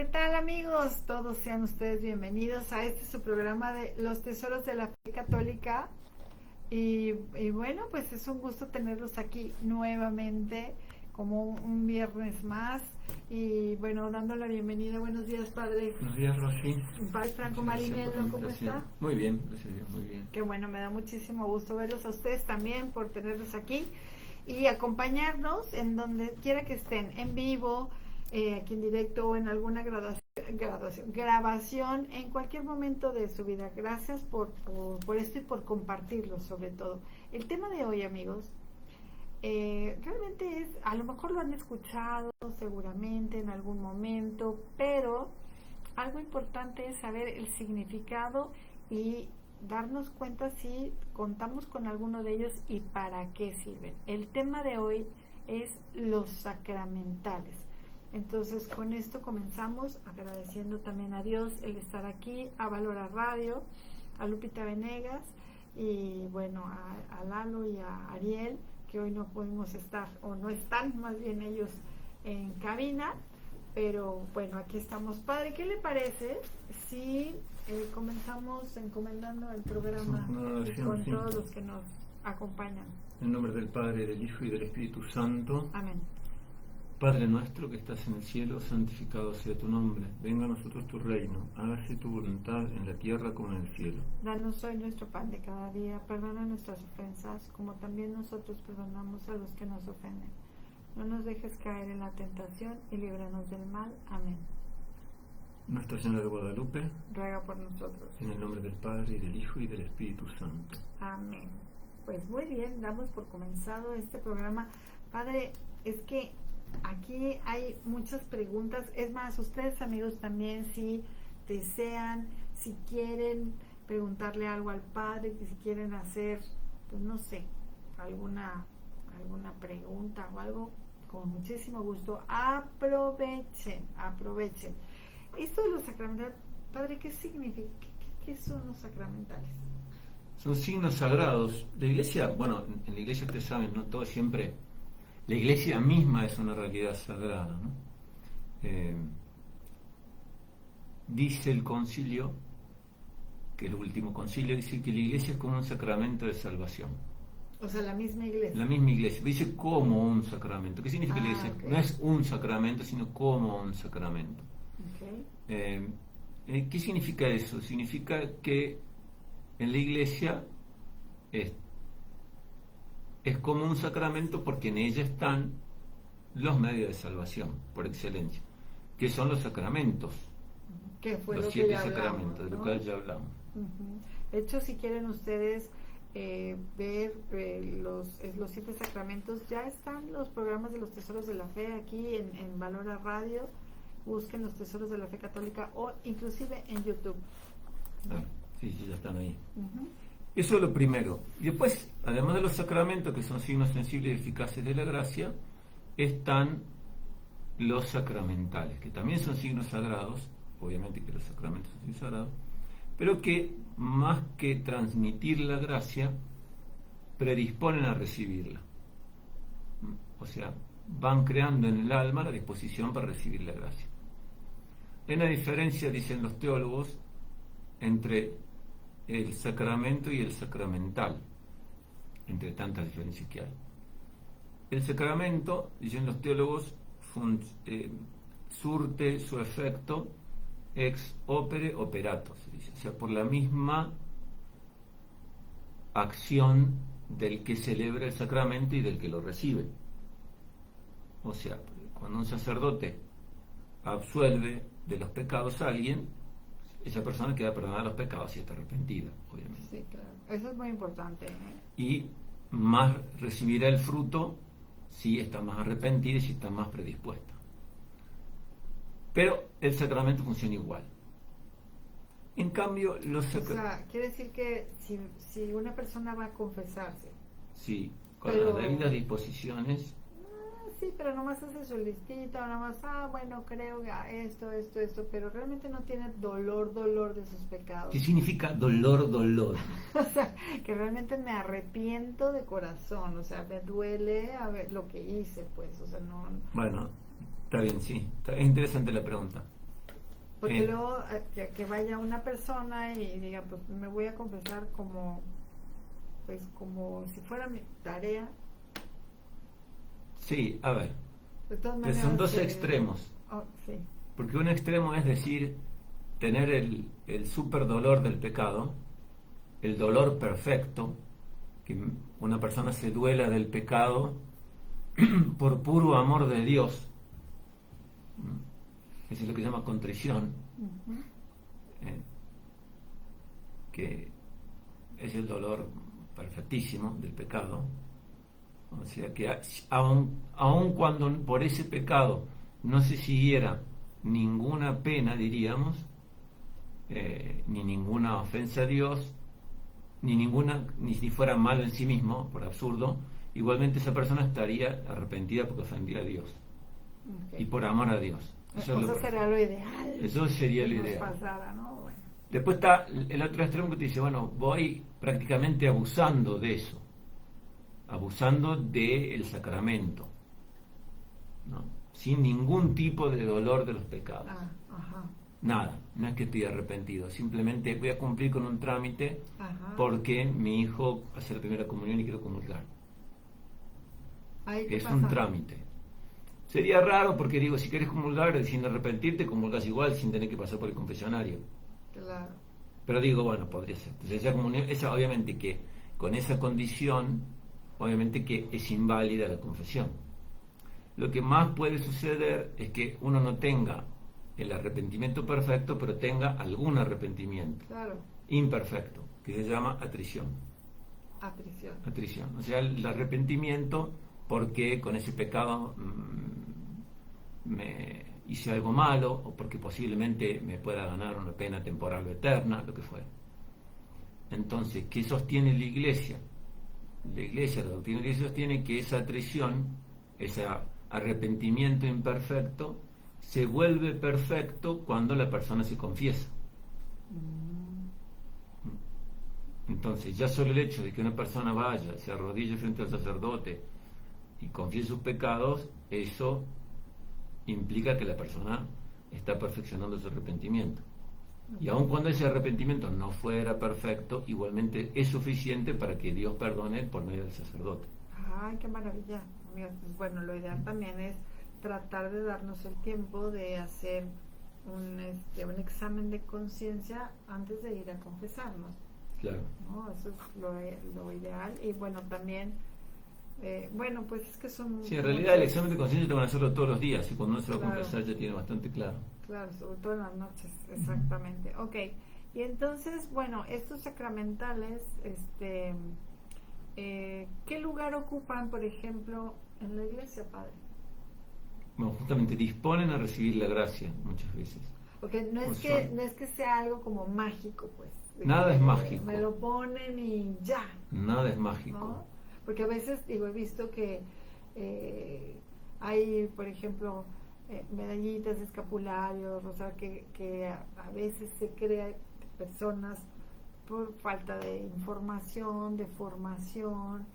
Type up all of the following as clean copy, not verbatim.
¿Qué tal, amigos? Todos sean ustedes bienvenidos a este su programa de Los Tesoros de la Fe Católica. Y bueno, pues es un gusto tenerlos aquí nuevamente como un viernes más. Y bueno, dando la bienvenida. Buenos días, Padre. Buenos días, Rosy. Padre Franco Marinello, ¿cómo está? Muy bien, gracias a Dios, muy bien. Qué bueno, me da muchísimo gusto verlos a ustedes también por tenerlos aquí y acompañarnos en donde quiera que estén, en vivo, aquí en directo o en alguna grabación en cualquier momento de su vida. Gracias por esto y por compartirlo, sobre todo. El tema de hoy, amigos, realmente es, a lo mejor lo han escuchado seguramente en algún momento, pero algo importante es saber el significado y darnos cuenta si contamos con alguno de ellos y para qué sirven. El tema de hoy es los sacramentales. Entonces, con esto comenzamos agradeciendo también a Dios el estar aquí, a Valora Radio, a Lupita Venegas y bueno, a Lalo y a Ariel, que hoy no pudimos estar, o no están más bien ellos en cabina, pero bueno, aquí estamos. Padre, ¿qué le parece si comenzamos encomendando el programa con todos los que nos acompañan? En nombre del Padre, del Hijo y del Espíritu Santo. Amén. Padre nuestro que estás en el cielo, santificado sea tu nombre. Venga a nosotros tu reino. Hágase tu voluntad en la tierra como en el cielo. Danos hoy nuestro pan de cada día. Perdona nuestras ofensas, como también nosotros perdonamos a los que nos ofenden. No nos dejes caer en la tentación y líbranos del mal. Amén. Nuestra Señora de Guadalupe, ruega por nosotros. en el nombre del Padre, y del Hijo y del Espíritu Santo. Amén. Pues muy bien, damos por comenzado este programa. Padre, es que aquí hay muchas preguntas. Es más, ustedes, amigos, también, si desean, si quieren preguntarle algo al Padre, que si quieren hacer, pues no sé, alguna pregunta o algo, con muchísimo gusto, aprovechen. Esto de los sacramentales, Padre, ¿qué significa? ¿Qué son los sacramentales? Son signos sagrados. La Iglesia, bueno, en la Iglesia ustedes saben, no todo siempre. La Iglesia misma es una realidad sagrada, ¿no? Dice el concilio, que el último concilio dice que la Iglesia es como un sacramento de salvación. O sea, la misma Iglesia. La misma Iglesia. Dice como un sacramento. ¿Qué significa la Iglesia? Okay. No es un sacramento, sino como un sacramento. Okay. ¿Qué significa eso? Significa que en la Iglesia es como un sacramento porque en ella están los medios de salvación, por excelencia, que son los sacramentos. ¿Qué fue los lo 7 que ya sacramentos, hablamos, de lo cual ya hablamos. De hecho, si quieren ustedes ver los 7 sacramentos, ya están los programas de los Tesoros de la Fe aquí en Valora Radio. Busquen los Tesoros de la Fe Católica o inclusive en YouTube. Sí, ya están ahí. Eso es lo primero. Y después, además de los sacramentos, que son signos sensibles y eficaces de la gracia, están los sacramentales, que también son signos sagrados, obviamente que los sacramentos son signos sagrados, pero que más que transmitir la gracia, predisponen a recibirla. O sea, van creando en el alma la disposición para recibir la gracia. Hay una diferencia, dicen los teólogos, entre el sacramento y el sacramental, entre tantas diferencias que hay. El sacramento, dicen los teólogos, surte su efecto ex opere operato, se dice, o sea, por la misma acción del que celebra el sacramento y del que lo recibe. O sea, cuando un sacerdote absuelve de los pecados a alguien, esa persona queda perdonada los pecados si está arrepentida, obviamente. Sí, claro. Eso es muy importante. Y más recibirá el fruto si está más arrepentida y si está más predispuesta. Pero el sacramento funciona igual. En cambio, los sacramentos... O sea, quiere decir que si una persona va a confesarse... Sí, con las debidas disposiciones... Sí, pero nomás hace su listita, nomás, bueno, creo que esto, pero realmente no tiene dolor de sus pecados. ¿Qué significa dolor? O sea, que realmente me arrepiento de corazón, o sea, me duele a ver lo que hice, pues, o sea, no... Bueno, está bien, sí, es interesante la pregunta. Porque luego que vaya una persona y diga, pues me voy a confesar como si fuera mi tarea. Sí, a ver, De todas maneras, son dos extremos. Sí. Porque un extremo es decir, tener el super dolor del pecado, el dolor perfecto, que una persona se duela del pecado por puro amor de Dios. Eso es lo que se llama contrición, que es el dolor perfectísimo del pecado. O sea que aun cuando por ese pecado no se siguiera ninguna pena, diríamos, ni ninguna ofensa a Dios, ni si fuera malo en sí mismo, por absurdo, igualmente esa persona estaría arrepentida porque ofendía a Dios. Y por amor a Dios. Eso sería lo ideal. Eso sería lo ideal. Pasara, ¿no? Bueno. Después está el otro extremo que te dice, bueno, voy prácticamente abusando de eso, abusando del sacramento, ¿no? Sin ningún tipo de dolor de los pecados. Nada, no es que estoy arrepentido, simplemente voy a cumplir con un trámite porque mi hijo hace la primera comunión y quiero comulgar. Es un trámite. Sería raro porque digo, si quieres comulgar sin arrepentirte, comulgas igual sin tener que pasar por el confesionario. Claro. Pero digo, bueno, podría ser. Entonces esa comunión, obviamente que con esa condición, obviamente que es inválida la confesión. Lo que más puede suceder es que uno no tenga el arrepentimiento perfecto, pero tenga algún arrepentimiento imperfecto, que se llama atrición. Atrición. O sea, el arrepentimiento porque con ese pecado me hice algo malo, o porque posiblemente me pueda ganar una pena temporal o eterna, lo que fuera. Entonces, ¿qué sostiene la Iglesia? La doctrina de la Iglesia sostiene que esa atrición, ese arrepentimiento imperfecto, se vuelve perfecto cuando la persona se confiesa. Entonces, ya solo el hecho de que una persona vaya, se arrodille frente al sacerdote y confiese sus pecados, eso implica que la persona está perfeccionando su arrepentimiento. Y aun cuando ese arrepentimiento no fuera perfecto, igualmente es suficiente para que Dios perdone por medio del sacerdote. ¡Ay, qué maravilla! Bueno, lo ideal también es tratar de darnos el tiempo de hacer un examen de conciencia antes de ir a confesarnos. Claro. ¿No? Eso es lo ideal. Y bueno, también, pues es que son... Sí, en realidad el examen de conciencia te van a hacerlo todos los días y cuando uno se va a confesar ya tiene bastante claro. Claro, sobre todo en las noches, exactamente. Ok, y entonces, bueno, estos sacramentales, ¿qué lugar ocupan, por ejemplo, en la iglesia, padre? Bueno, justamente disponen a recibir la gracia muchas veces. Porque no es que sea algo como mágico, pues. Nada es mágico. Me lo ponen y ya. Nada es mágico. ¿No? Porque a veces, he visto que hay, por ejemplo, medallitas, escapularios, o sea, que a veces se crea personas por falta de información, de formación,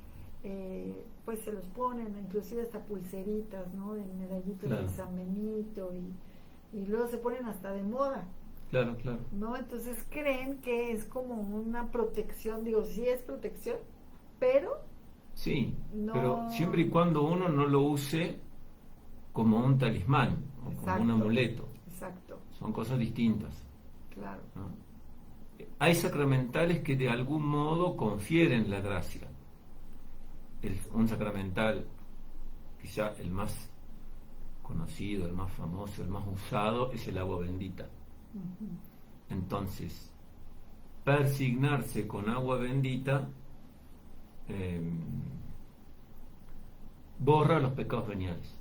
pues se los ponen, inclusive hasta pulseritas, ¿no? De medallitas de San Benito y luego se ponen hasta de moda. Claro. ¿No? Entonces creen que es como una protección, sí es protección, pero... Sí, pero siempre y cuando uno no lo use como un talismán o como un amuleto. Exacto. Son cosas distintas. Claro. ¿No? Hay sacramentales que de algún modo confieren la gracia. Un sacramental, quizá el más conocido, el más famoso, el más usado, es el agua bendita. Entonces, persignarse con agua bendita borra los pecados veniales.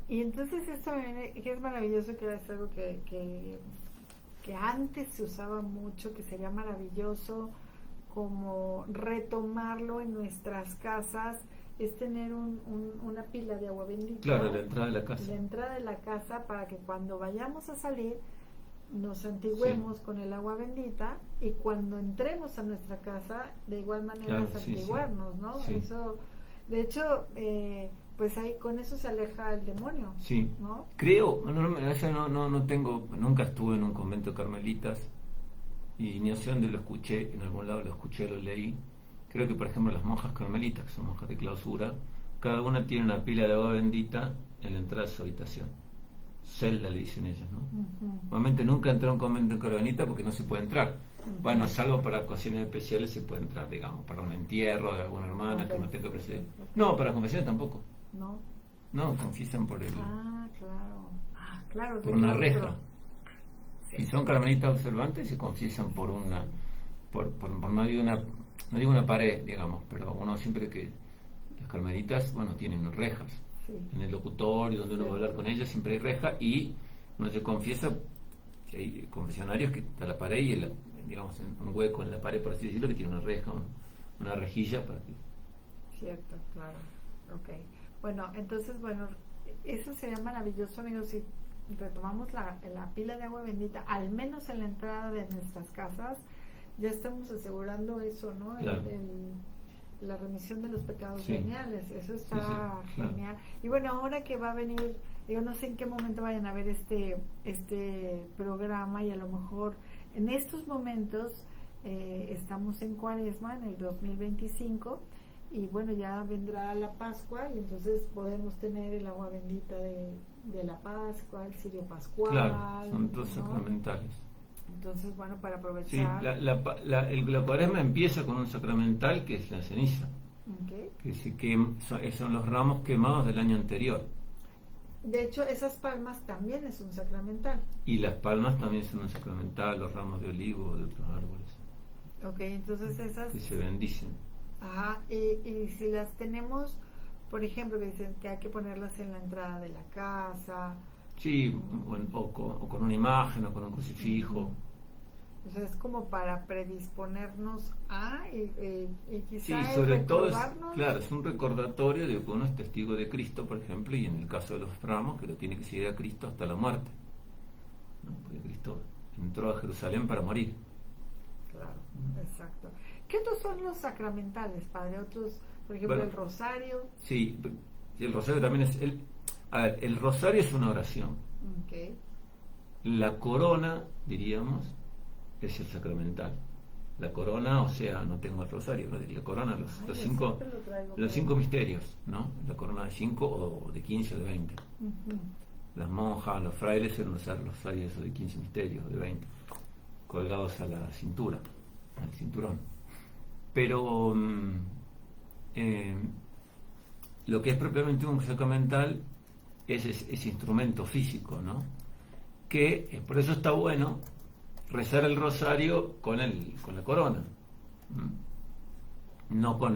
Y entonces esto que es maravilloso, que es algo que antes se usaba mucho, que sería maravilloso como retomarlo en nuestras casas, es tener una pila de agua bendita. Claro, la entrada de la casa. La entrada de la casa, para que cuando vayamos a salir nos santigüemos con el agua bendita, y cuando entremos a nuestra casa de igual manera santiguarnos, ¿no? Sí. Eso, de hecho, pues ahí con eso se aleja el demonio. Sí. ¿No? Creo, no tengo, nunca estuve en un convento de carmelitas y ni sé dónde lo escuché, en algún lado lo escuché, lo leí. Creo que, por ejemplo, las monjas carmelitas, que son monjas de clausura, cada una tiene una pila de agua bendita en la entrada de su habitación. Celda le dicen ellas, ¿no? Normalmente nunca entré a un convento carmelita porque no se puede entrar. Bueno, salvo para ocasiones especiales se puede entrar, digamos, para un entierro de alguna hermana que no tenga presente. No, para confesiones tampoco. No. No, confiesan por el... claro. Por una reja. Si son carmelitas observantes, se confiesan por una... por medio de una... No digo una pared, digamos, pero uno siempre que... Las carmelitas, bueno, tienen rejas. Sí. En el locutorio, donde uno va a hablar con ellas, siempre hay reja y uno se confiesa... Hay confesionarios que está la pared y digamos un hueco en la pared, por así decirlo, que tiene una reja, una rejilla para que... Cierto, claro. Ok. Bueno, entonces, eso sería maravilloso, amigos, si retomamos la pila de agua bendita, al menos en la entrada de nuestras casas, ya estamos asegurando eso, ¿no? Claro. La remisión de los pecados sí. veniales, eso está genial. Claro. Y bueno, ahora que va a venir, yo no sé en qué momento vayan a ver este programa, y a lo mejor en estos momentos estamos en Cuaresma, en el 2025, y bueno, ya vendrá la Pascua, y entonces podemos tener el agua bendita de la Pascua, el cirio pascual. Claro, son dos sacramentales. Entonces, bueno, para aprovechar... Sí, la Cuaresma empieza con un sacramental que es la ceniza, que son los ramos quemados del año anterior. De hecho, esas palmas también es un sacramental. Y las palmas también son un sacramental, los ramos de olivo de otros árboles. Ok, entonces esas... Que se bendicen. Ajá, y si las tenemos, por ejemplo, que dicen que hay que ponerlas en la entrada de la casa. Sí, o con una imagen o con un crucifijo. O sea, es como para predisponernos a y quizá sí, sobre todo es un recordatorio de que uno es testigo de Cristo, por ejemplo, y en el caso de los ramos, que lo tiene que seguir a Cristo hasta la muerte, ¿no? Porque Cristo entró a Jerusalén para morir. Claro, exacto. ¿Qué otros son los sacramentales, padre? Otros, por ejemplo, el rosario. Sí, el rosario también es... el rosario es una oración. Okay. La corona, diríamos, es el sacramental. La corona, o sea, no tengo el rosario, la corona, los cinco misterios, ¿no? La corona de 5 o de 15 o de 20. Las monjas, los frailes suelen usar los rosarios de 15 misterios o de 20, colgados a la cintura, al cinturón. Pero lo que es propiamente un sacramental es ese instrumento físico, ¿no? Que por eso está bueno rezar el rosario con la corona, no con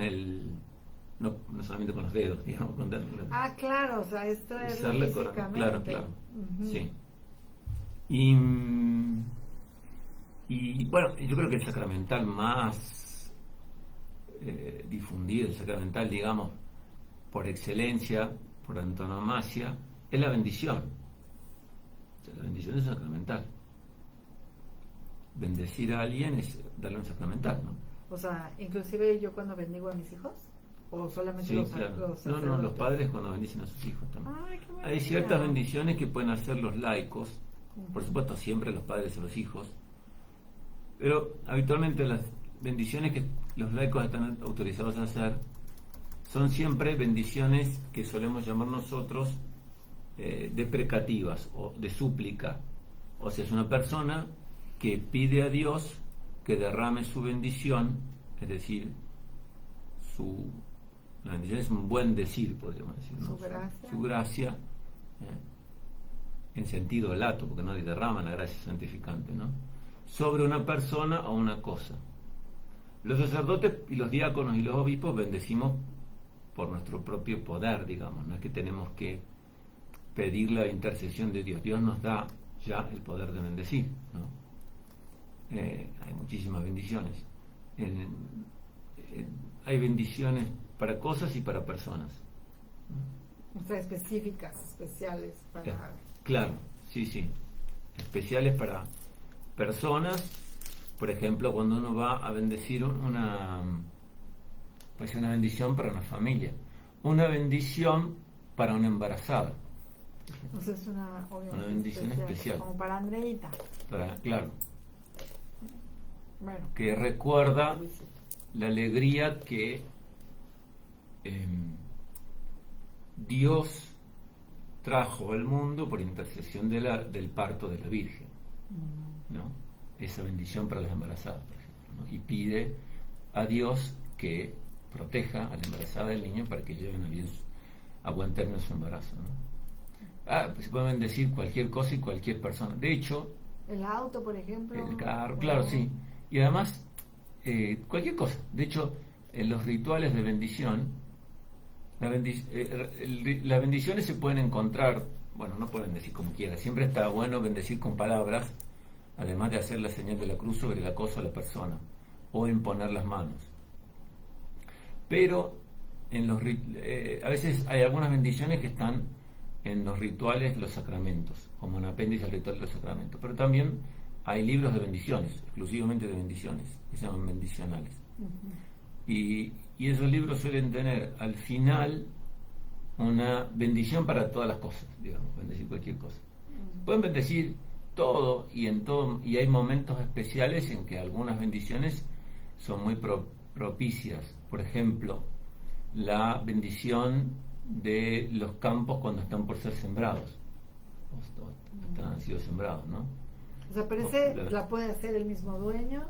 no solamente con los dedos, digamos. Claro, o sea, esto es físicamente. Claro. Sí. Y bueno, yo creo que el sacramental más difundido, el sacramental, digamos, por excelencia, por antonomasia, es la bendición. O sea, la bendición es sacramental. Bendecir a alguien es darle un sacramental, ¿no? O sea, inclusive yo cuando bendigo a mis hijos, o solamente los No, los padres cuando bendicen a sus hijos también. Hay ciertas bendiciones que pueden hacer los laicos, por supuesto siempre los padres a los hijos, pero habitualmente las bendiciones que los laicos están autorizados a hacer son siempre bendiciones que solemos llamar nosotros deprecativas o de súplica. O sea, es una persona que pide a Dios que derrame su bendición, es decir, la bendición es un buen decir, podríamos decir, ¿no? Su gracia, en sentido lato, porque no derrama la gracia santificante, ¿no? Sobre una persona o una cosa. Los sacerdotes y los diáconos y los obispos bendecimos por nuestro propio poder, digamos, no es que tenemos que pedir la intercesión de Dios. Dios nos da ya el poder de bendecir, ¿no? Hay muchísimas bendiciones. Hay bendiciones para cosas y para personas. O sea, específicas, especiales para... Claro, sí. Especiales para personas. Por ejemplo, cuando uno va a bendecir una bendición para una familia. Una bendición para una embarazada. Entonces es una bendición especial. Como para Andreita. Claro. Bueno. Que recuerda la alegría que Dios trajo al mundo por intercesión del parto de la Virgen, ¿no? Esa bendición para las embarazadas, por ejemplo, ¿no? Y pide a Dios que proteja a la embarazada del niño para que lleven a buen término su embarazo, ¿no? Pues se pueden decir cualquier cosa y cualquier persona. De hecho, el auto, por ejemplo. El carro, claro, sí. Y además, cualquier cosa. De hecho, en los rituales de bendición, las bendiciones se pueden encontrar, bueno, no pueden decir como quiera, siempre está bueno bendecir con palabras, además de hacer la señal de la cruz sobre la cosa o la persona, o imponer las manos. Pero a veces hay algunas bendiciones que están en los rituales de los sacramentos, como un apéndice al ritual de los sacramentos, pero también hay libros de bendiciones, exclusivamente de bendiciones, que se llaman bendicionales. Y esos libros suelen tener al final una bendición para todas las cosas, digamos, bendecir cualquier cosa. Pueden bendecir todo, y hay momentos especiales en que algunas bendiciones son muy propicias. Por ejemplo, la bendición de los campos cuando están por ser sembrados, han sido sembrados, ¿no? O sea, pero la puede hacer el mismo dueño,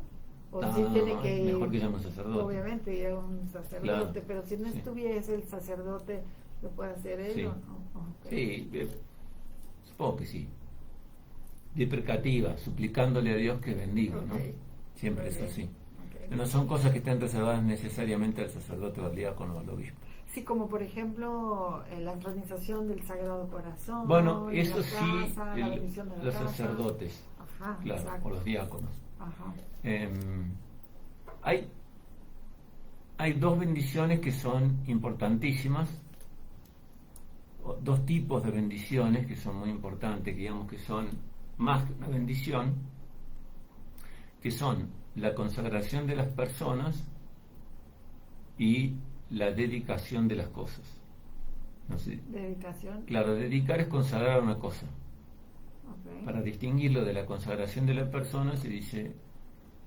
o si tiene que ir, mejor que llame un sacerdote. Obviamente, ir a un sacerdote, claro, pero si no estuviese el sacerdote, ¿lo puede hacer él o no? Sí, supongo que sí. Deprecativa, suplicándole a Dios que bendiga, ¿no? Siempre es así. No son cosas que estén reservadas necesariamente al sacerdote o al diácono o al obispo. Sí, como por ejemplo la entronización del Sagrado Corazón. Bueno, eso sí, los sacerdotes, claro, exacto, o los diáconos. Ajá. Hay dos bendiciones que son importantísimas, dos tipos de bendiciones que son muy importantes, digamos que son más que una bendición, que son la consagración de las personas y la dedicación de las cosas. No sé. ¿Dedicación? Claro, dedicar es consagrar una cosa. Para distinguirlo de la consagración de la persona se dice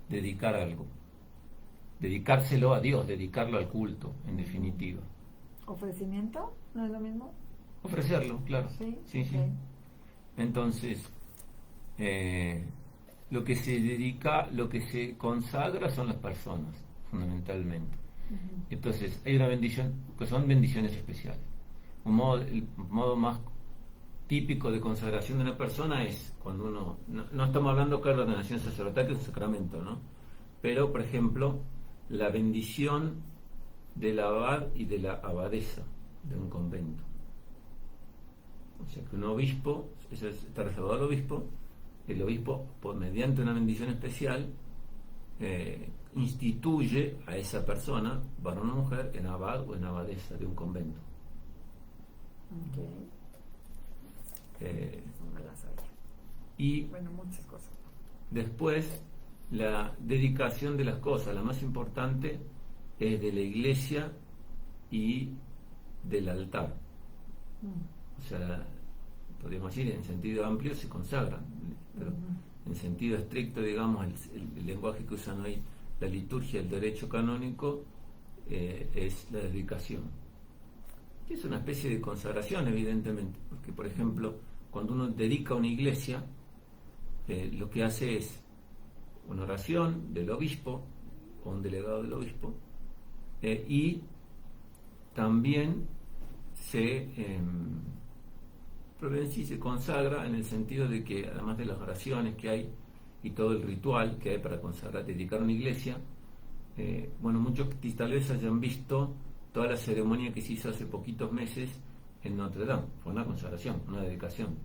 dedicar algo. Dedicárselo a Dios, dedicarlo al culto, en definitiva. ¿Ofrecimiento? ¿No es lo mismo? Ofrecerlo, claro. Sí. Entonces, lo que se dedica, lo que se consagra son las personas, fundamentalmente. Entonces, hay una bendición, que son bendiciones especiales. El modo más típico de consagración de una persona es cuando uno, no estamos hablando acá de la ordenación sacerdotal, que es un sacramento, ¿no? Pero, por ejemplo, la bendición del abad y de la abadesa de un convento. O sea, que un obispo, eso está reservado al obispo, el obispo, mediante una bendición especial, instituye a esa persona, varón o mujer, en abad o en abadesa de un convento. No la sabía. Y bueno, muchas cosas. Después, la dedicación de las cosas, la más importante es de la iglesia y del altar. O sea, podríamos decir, en sentido amplio se consagran, pero en sentido estricto, digamos, el lenguaje que usan hoy la liturgia, el derecho canónico, es la dedicación, que es una especie de consagración, evidentemente, porque, por ejemplo, cuando uno dedica una iglesia, lo que hace es una oración del obispo o un delegado del obispo, y también se consagra en el sentido de que, además de las oraciones que hay y todo el ritual que hay para consagrar, dedicar una iglesia, muchos tal vez hayan visto toda la ceremonia que se hizo hace poquitos meses en Notre Dame. Fue una consagración, una dedicación,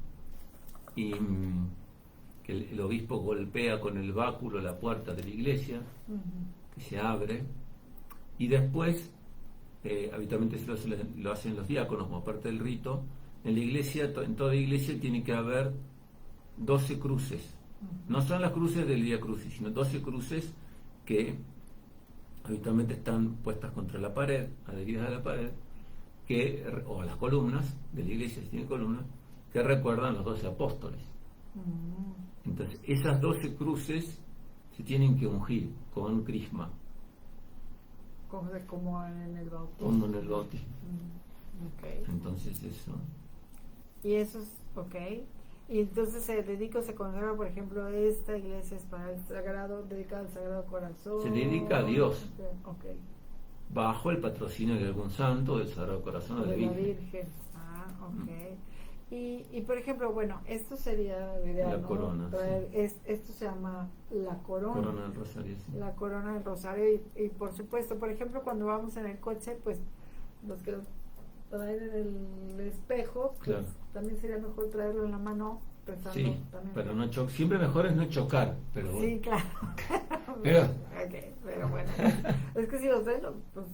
y que el obispo golpea con el báculo la puerta de la iglesia, que se abre, y después habitualmente lo hacen los diáconos como parte del rito. En la iglesia, en toda iglesia tiene que haber 12 cruces. No son las cruces del Vía Crucis, sino 12 cruces que habitualmente están puestas contra la pared, adheridas a la pared, o las columnas de la iglesia, si tiene columnas, que recuerdan los 12 apóstoles. Entonces, esas 12 cruces se tienen que ungir con crisma. Como en el bautismo. Como en el bautismo. Okay. Entonces eso. Y eso es, ok. Y entonces se consagra, por ejemplo, esta iglesia es para el sagrado, dedicada al Sagrado Corazón. Se dedica a Dios. Okay. Bajo el patrocinio de algún santo, del Sagrado Corazón o de la Virgen. Ah, ok. Y por ejemplo, bueno, esto sería lo ideal, la ¿no? corona. Esto se llama la corona. Corona del Rosario, sí. La corona del Rosario. Y por supuesto, por ejemplo, cuando vamos en el coche, pues los que lo traen en el espejo, pues claro. También sería mejor traerlo en la mano, rezando sí, también. Pero no siempre mejor es no chocar, pero bueno. Sí, claro. Pero, okay, pero bueno, es que si lo traigo, pues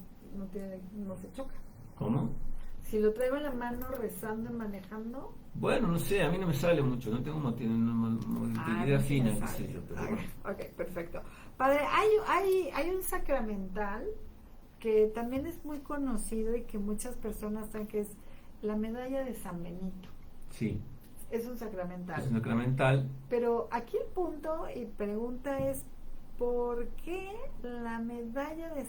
no se choca. ¿Cómo? Si lo traigo en la mano rezando y manejando. Bueno, no sé, a mí no me sale mucho, no tengo movilidad fina, qué sé yo. Pero bueno. Ok, perfecto. Padre, hay un sacramental que también es muy conocido y que muchas personas saben, que es la medalla de San Benito. Sí. Es un sacramental. Es un sacramental. Pero aquí el punto y pregunta es, ¿por qué a la medalla de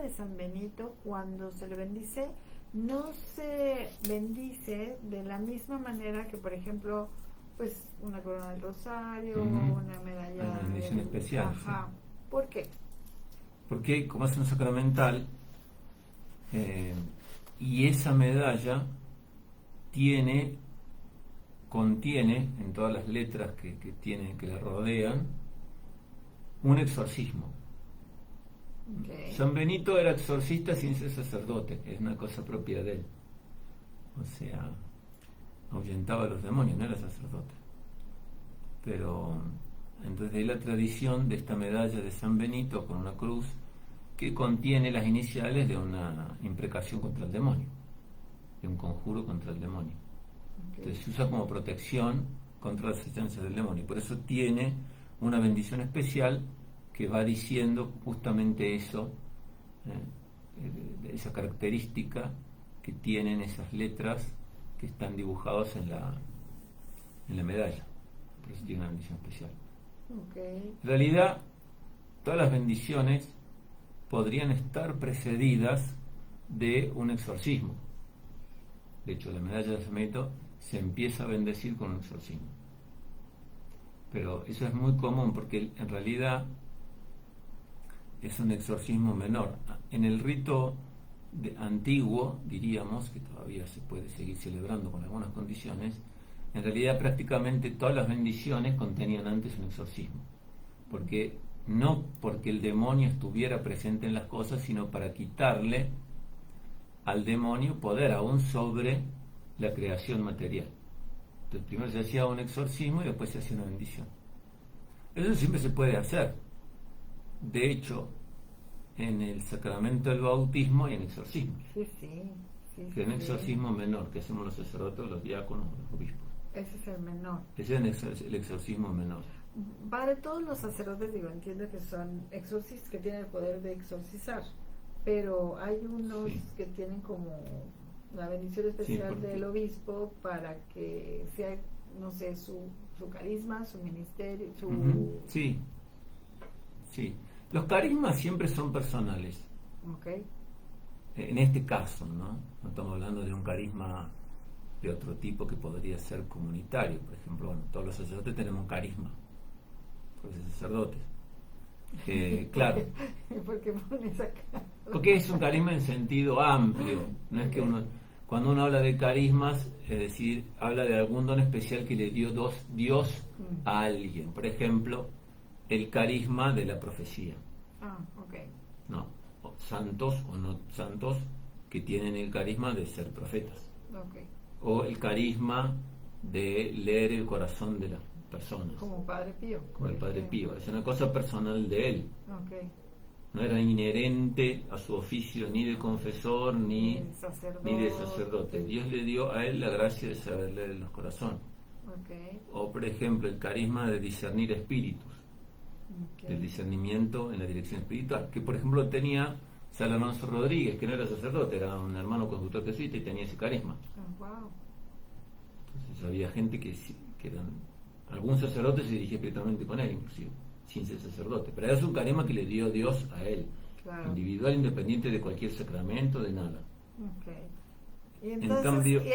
San Benito, cuando se le bendice, no se bendice de la misma manera que, por ejemplo, pues una corona del Rosario, una medalla una bendición especial? Ajá. Sí. ¿Por qué? Porque como es un sacramental, y esa medalla contiene en todas las letras que la rodean un exorcismo. Okay. San Benito era exorcista sin ser sacerdote, es una cosa propia de él. O sea, ahuyentaba a los demonios, no era sacerdote. Pero entonces hay la tradición de esta medalla de San Benito con una cruz que contiene las iniciales de una imprecación contra el demonio, de un conjuro contra el demonio. Okay. Entonces se usa como protección contra las acechanzas del demonio. Por eso tiene una bendición especial que va diciendo justamente eso, esa característica que tienen esas letras que están dibujadas en la medalla. Por eso tiene una bendición especial. Okay. En realidad, todas las bendiciones podrían estar precedidas de un exorcismo. De hecho, la medalla de San Benito se empieza a bendecir con un exorcismo. Pero eso es muy común porque en realidad es un exorcismo menor. En el rito antiguo, diríamos, que todavía se puede seguir celebrando con algunas condiciones, en realidad prácticamente todas las bendiciones contenían antes un exorcismo. No porque el demonio estuviera presente en las cosas, sino para quitarle al demonio poder aún sobre la creación material. Entonces primero se hacía un exorcismo y después se hacía una bendición. Eso siempre se puede hacer. De hecho, en el sacramento del bautismo hay un exorcismo. Sí, que es un exorcismo menor, que hacemos los sacerdotes, los diáconos, los obispos. Ese es el menor. Ese es el exorcismo menor. Padre, todos los sacerdotes, entiendo que son exorcistas, que tienen el poder de exorcizar, pero hay unos que tienen como la bendición especial del obispo para que sea, no sé, su carisma, su ministerio, su... Sí. Los carismas siempre son personales. Okay. En este caso, ¿no? No estamos hablando de un carisma de otro tipo que podría ser comunitario. Por ejemplo, todos los sacerdotes tenemos un carisma. Porque sacerdotes. Claro. ¿Por qué pones acá? Porque es un carisma en sentido amplio. No es que cuando uno habla de carismas, es decir, habla de algún don especial que le dio Dios a alguien. Por ejemplo, el carisma de la profecía. No, santos o no santos que tienen el carisma de ser profetas. O el carisma de leer el corazón de las personas. Como Padre Pío. Como el Padre Pío. Es una cosa personal de él. No era inherente a su oficio ni de confesor ni de sacerdote. Dios le dio a él la gracia de saber leer los corazones. O por ejemplo el carisma de discernir espíritus, del discernimiento en la dirección espiritual, que por ejemplo tenía San Alonso Rodríguez, que no era sacerdote, era un hermano conductor jesuita y tenía ese carisma. Wow. Entonces había gente que eran, algún sacerdote se dirigía espiritualmente con él, inclusive, sin ser sacerdote. Pero es un carisma que le dio Dios a él, Claro. individual, independiente de cualquier sacramento, de nada. Okay. Y En entonces, cambio, ¿y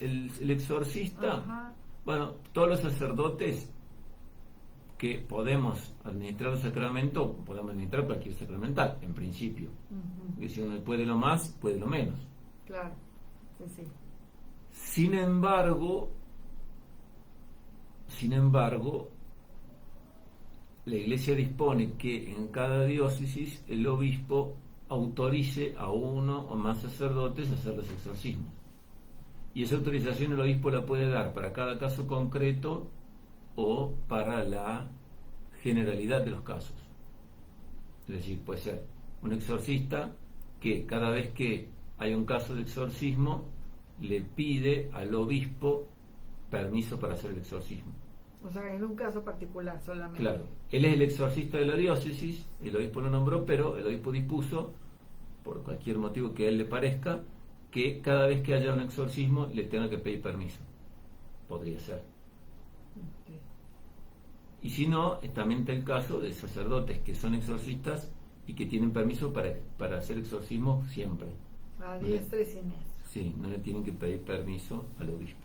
el exorcista, Ajá. bueno, todos los sacerdotes que podemos administrar los sacramentos, podemos administrar cualquier sacramental, en principio. Ujú. Que si uno puede lo más, puede lo menos. Claro. Sí, sí. Sin embargo, la Iglesia dispone que en cada diócesis el obispo autorice a uno o más sacerdotes a hacer los exorcismos. Y esa autorización el obispo la puede dar para cada caso concreto o para la generalidad de los casos. Es decir, puede ser un exorcista que cada vez que hay un caso de exorcismo le pide al obispo permiso para hacer el exorcismo. O sea, en un caso particular solamente. Claro, él es el exorcista de la diócesis, el obispo lo nombró, pero el obispo dispuso, por cualquier motivo que a él le parezca, que cada vez que haya un exorcismo le tenga que pedir permiso. Podría ser. Okay. Y si no, también está el caso de sacerdotes que son exorcistas y que tienen permiso para hacer exorcismo siempre. A diestra y siniestra. Sí, no le tienen que pedir permiso al obispo.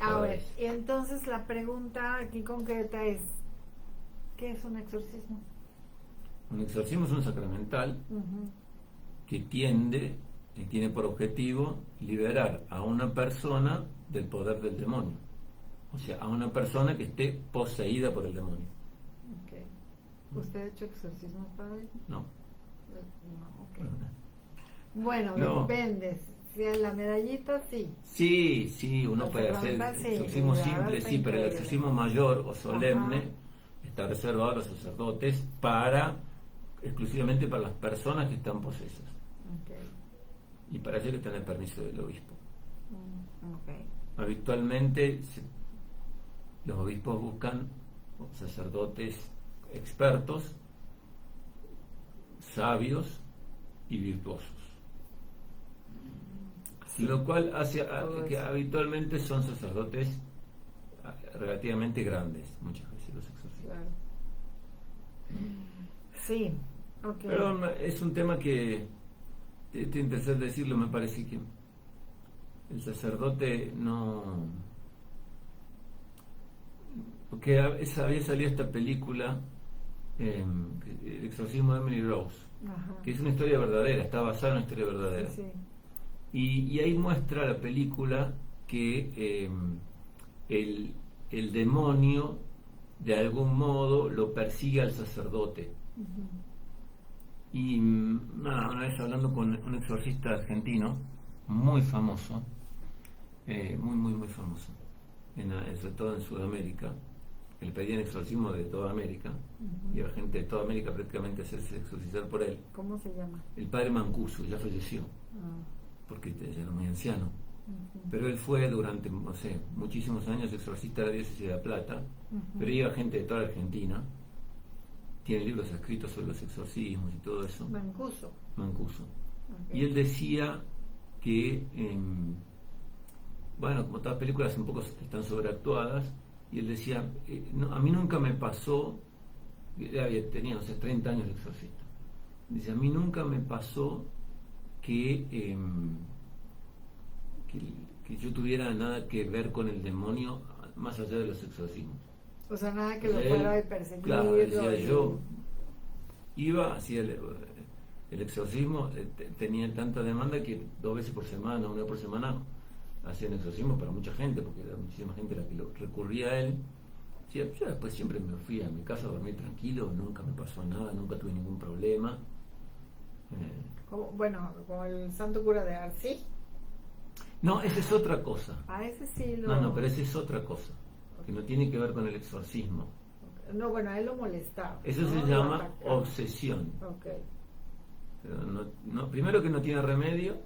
Ahora, y entonces la pregunta aquí concreta es, ¿qué es un exorcismo? Un exorcismo es un sacramental Ujú. que tiene por objetivo liberar a una persona del poder del demonio. O sea, a una persona que esté poseída por el demonio. Okay. ¿Usted ha hecho exorcismos, padre? No. No, ok. Bueno, No. depende. Si es la medallita, sí. Sí, uno La puede hacer sacramental, sí, exorcismo y la simple, verdad sí, está pero el increíble. exorcismo mayor o solemne Ajá. está reservado a los sacerdotes exclusivamente para las personas que están posesas. Okay. Y para ello hay que tener permiso del obispo. Okay. Habitualmente los obispos buscan sacerdotes expertos, sabios y virtuosos. Sí. Lo cual hace Todo que eso. habitualmente son sacerdotes relativamente grandes, muchas veces los exorcistas. Claro. Sí, ok. Pero es un tema que te interesante decirlo, me parece que el sacerdote no... Porque había salido esta película, El exorcismo de Emily Rose, Ajá. que es una historia verdadera, está basada en una historia verdadera. Sí, sí. Y ahí muestra la película que el demonio de algún modo lo persigue al sacerdote. Ujú. Y una vez hablando con un exorcista argentino muy famoso, muy famoso, sobre todo en Sudamérica, que le pedían exorcismo de toda América, Ujú. y la gente de toda América prácticamente hacerse exorcizar por él. ¿Cómo se llama? El padre Mancuso ya falleció, Ah, porque ya era muy anciano. ujú. Pero él fue durante, no sé, muchísimos años exorcista de la diócesis de La Plata, Ujú. pero iba gente de toda la Argentina, tiene libros escritos sobre los exorcismos y todo eso, Mancuso. Mancuso. Ok. Y él decía que, bueno, como todas las películas un poco están sobreactuadas, y él decía, a mí nunca me pasó, tenía, no sé, 30 años de exorcista, dice, a mí nunca me pasó que yo tuviera nada que ver con el demonio más allá de los exorcismos. O sea, nada que O sea, lo fuera de él, perseguir. claro, decía, yo iba, hacía el exorcismo, tenía tanta demanda que 2 veces por semana, 1 vez por semana, hacían exorcismo para mucha gente, porque era muchísima gente la que recurría a él. Decía, yo después siempre me fui a mi casa a dormir tranquilo, nunca me pasó nada, nunca tuve ningún problema. Bueno, como el santo cura de Ars, ¿sí? No, esa es otra cosa. A ese sí lo... No, pero esa es otra cosa, que no tiene que ver con el exorcismo. No, bueno, a él lo molestaba. Eso ¿no? se Lo llama atacaba. obsesión. Ok. Pero primero que no tiene remedio,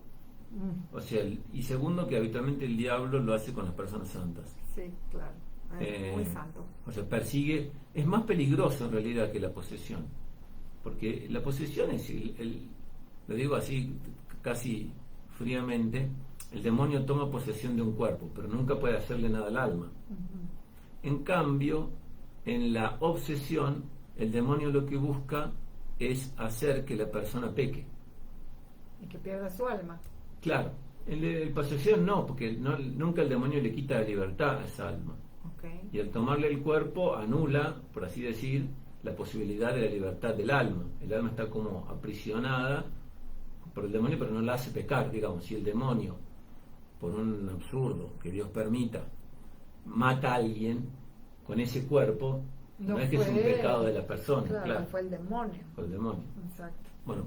o sea, y segundo que habitualmente el diablo lo hace con las personas santas. Sí, claro. Muy santo. O sea, persigue, es más peligroso en realidad que la posesión, porque la posesión es lo digo así casi fríamente, el demonio toma posesión de un cuerpo, pero nunca puede hacerle nada al alma. En cambio, en la obsesión, el demonio lo que busca es hacer que la persona peque. Y que pierda su alma. Claro, en posesión no, porque nunca el demonio le quita la libertad a esa alma. Okay. Y al tomarle el cuerpo anula, por así decir, la posibilidad de la libertad del alma. El alma está como aprisionada por el demonio, pero no la hace pecar. Digamos, si el demonio, por un absurdo que Dios permita, mata a alguien con ese cuerpo, no es que es un pecado de la persona. Claro, fue el demonio. Fue el demonio. Exacto. Bueno,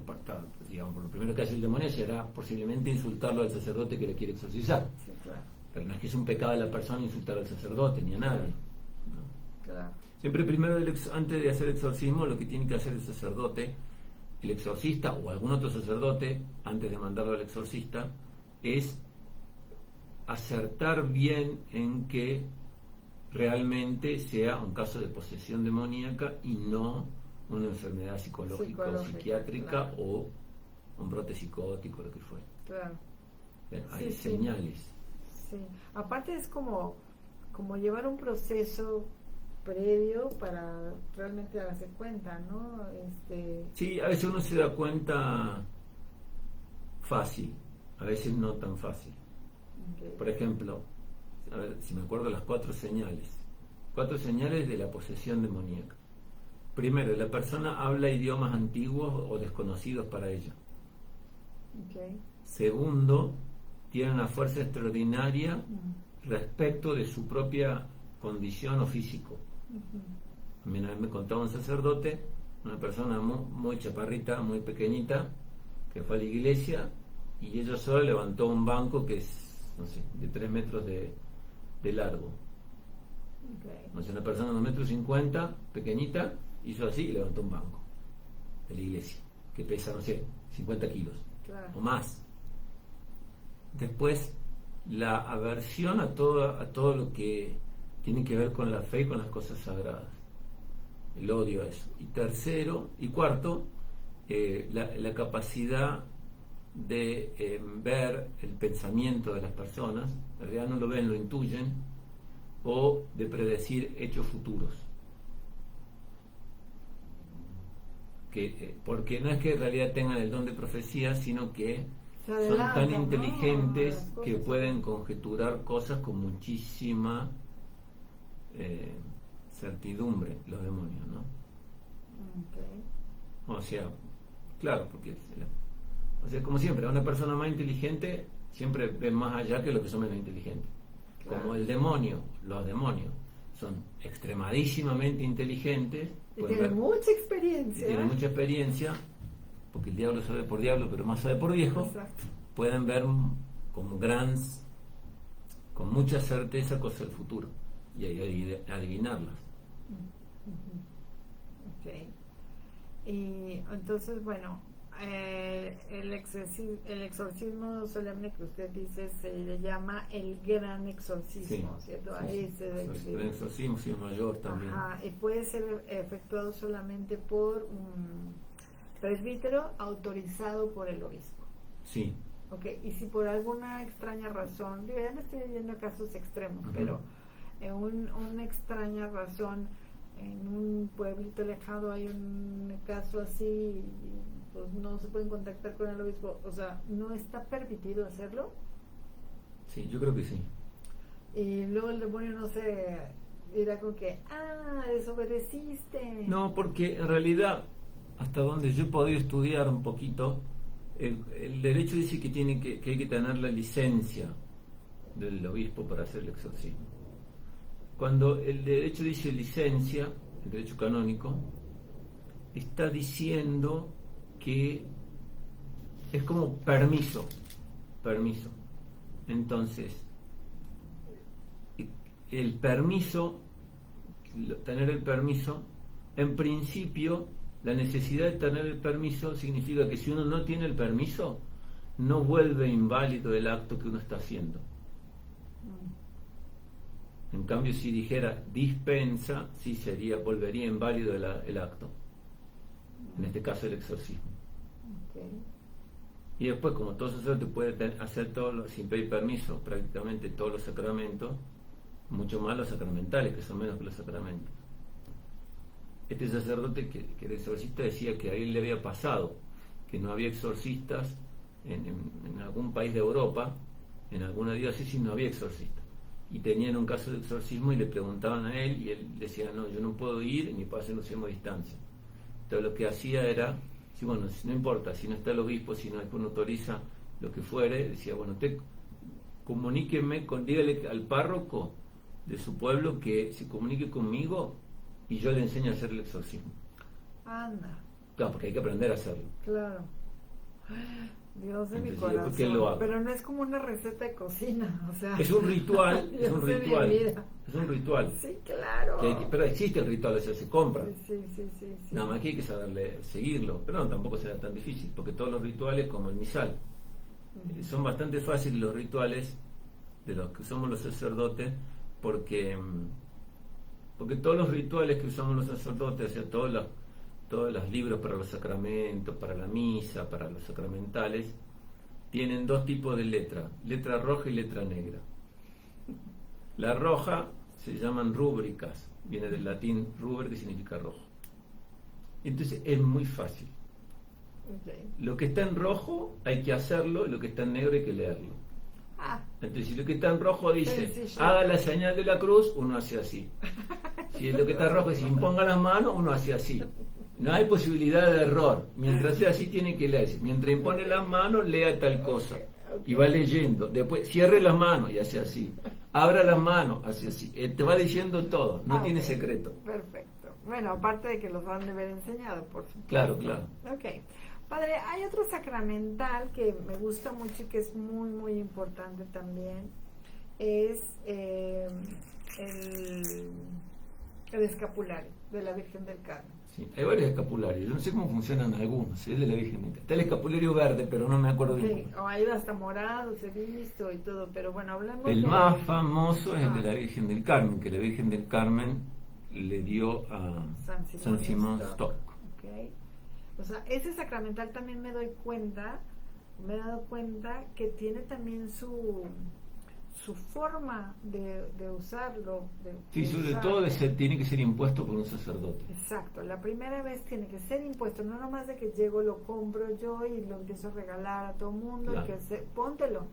digamos, por lo primero que hace el demonio será posiblemente insultarlo al sacerdote que le quiere exorcizar. Sí, claro. Pero no es que es un pecado de la persona insultar al sacerdote ni a nadie. ¿No? Claro. Siempre primero, antes de hacer exorcismo, lo que tiene que hacer el sacerdote, el exorcista o algún otro sacerdote, antes de mandarlo al exorcista, es acertar bien en que realmente sea un caso de posesión demoníaca y no una enfermedad psicológica o psiquiátrica, claro, o un brote psicótico, lo que fue. Claro. Hay señales. Sí. Aparte es como llevar un proceso previo para realmente darse cuenta, ¿no? Sí, a veces uno se da cuenta fácil, a veces no tan fácil. Okay. Por ejemplo, a ver si me acuerdo las 4 señales. 4 señales de la posesión demoníaca. Primero, la persona habla idiomas antiguos o desconocidos para ella. Okay. Segundo, tiene una fuerza extraordinaria respecto de su propia condición o físico. A mí me contaba un sacerdote, una persona muy chaparrita, muy pequeñita, que fue a la iglesia y ella sola levantó un banco que es, no sé, de 3 metros de largo. Okay. No sé, una persona de 1,50 m, pequeñita, hizo así y levantó un banco de la iglesia, que pesa, no sé, 50 kilos, claro, o más. Después, la aversión a todo lo que tiene que ver con la fe y con las cosas sagradas. El odio a eso. Y tercero, y cuarto, la capacidad de ver el pensamiento de las personas, en realidad no lo ven, lo intuyen, o de predecir hechos futuros. Porque no es que en realidad tengan el don de profecía, sino que son tan inteligentes, ¿no?, que pueden conjeturar cosas con muchísima certidumbre, los demonios, ¿no? Okay. O sea, claro, porque como siempre, una persona más inteligente siempre ve más allá que los que son menos inteligentes. Claro. Como el demonio, los demonios son extremadísimamente inteligentes y tienen mucha experiencia. Tienen mucha experiencia, porque el diablo sabe por diablo, pero más sabe por viejo. Exacto. Pueden ver con mucha certeza cosas del futuro y adivinarlas. Okay. Y entonces, bueno, el exorcismo solemne que usted dice se le llama el gran exorcismo, sí, ¿cierto? Ahí el exorcismo sí, mayor también. Ajá, y puede ser efectuado solamente por un presbítero autorizado por el obispo. Sí. Okay. Y si por alguna extraña razón, digo, ya me estoy yendo a casos extremos, pero una extraña razón en un pueblito alejado hay un caso así, pues no se pueden contactar con el obispo, o sea, ¿no está permitido hacerlo? Sí, yo creo que sí. Y luego el demonio no se dirá con que, desobedeciste. No, porque en realidad, hasta donde yo he podido estudiar un poquito, el derecho dice que hay que tener la licencia del obispo para hacer el exorcismo. Cuando el derecho dice licencia, el derecho canónico, está diciendo que es como permiso. Entonces, el permiso, tener el permiso, en principio, la necesidad de tener el permiso significa que si uno no tiene el permiso, no vuelve inválido el acto que uno está haciendo. En cambio, si dijera dispensa, sí volvería inválido el acto. En este caso, el exorcismo. Okay. Y después, como todo sacerdote puede hacer sin pedir permiso, prácticamente todos los sacramentos, mucho más los sacramentales, que son menos que los sacramentos. Este sacerdote que era exorcista decía que a él le había pasado que no había exorcistas en algún país de Europa, en alguna diócesis no había exorcistas. Y tenían un caso de exorcismo y le preguntaban a él, y él decía, no, yo no puedo ir ni puedo hacer un a distancia. Entonces lo que hacía era, sí, bueno, no importa, si no está el obispo, si no después no autoriza lo que fuere, decía, bueno, usted comuníqueme, dígale al párroco de su pueblo que se comunique conmigo y yo le enseño a hacer el exorcismo. Anda. Claro, porque hay que aprender a hacerlo. Claro. Dios de Entonces, mi corazón. ¿por qué lo hago? Pero no es como una receta de cocina, o sea. Es un ritual, es un ritual. Es un ritual. Sí, claro. Pero existe el ritual, o sea, se compra. Sí. Nada más que hay que saberle seguirlo, pero no, tampoco será tan difícil, porque todos los rituales, como el misal, son bastante fáciles los rituales de los que somos los sacerdotes, porque todos los rituales que usamos los sacerdotes, o sea, todos los libros para los sacramentos, para la misa, para los sacramentales, tienen dos tipos de letra roja y letra negra. La roja se llaman rúbricas, viene del latín ruber, que significa rojo. Entonces es muy fácil. Okay. Lo que está en rojo hay que hacerlo, y lo que está en negro hay que leerlo. Entonces, si lo que está en rojo dice, haga la señal de la cruz, uno hace así. Si lo que está en rojo dice, imponga las manos, uno hace así. No hay posibilidad de error. Mientras sea así, tiene que leerse. Mientras impone las manos, lea tal cosa. Y va leyendo. Después, cierre las manos y hace así. Abra las manos, hace así. Te va diciendo todo. No tiene secreto. Perfecto. Bueno, aparte de que los van a haber enseñado, por supuesto. Claro. Ok. Padre, hay otro sacramental que me gusta mucho y que es muy, muy importante también. Es el escapulario de la Virgen del Carmen. Sí, hay varios escapularios. Yo no sé cómo funcionan algunos. Es de la Virgen del Carmen. Está el escapulario verde, pero no me acuerdo bien. Sí, o hay hasta morados, he visto y todo. Pero bueno, hablamos el más famoso es el de la Virgen del Carmen, que la Virgen del Carmen le dio a San Simón Stock. Okay. O sea, ese sacramental también me he dado cuenta que tiene también su forma de usarlo. Sí, sobre todo tiene que ser impuesto por un sacerdote. Exacto, la primera vez tiene que ser impuesto, no nomás de que llego, lo compro yo y lo empiezo a regalar a todo el mundo, claro. Póntelo.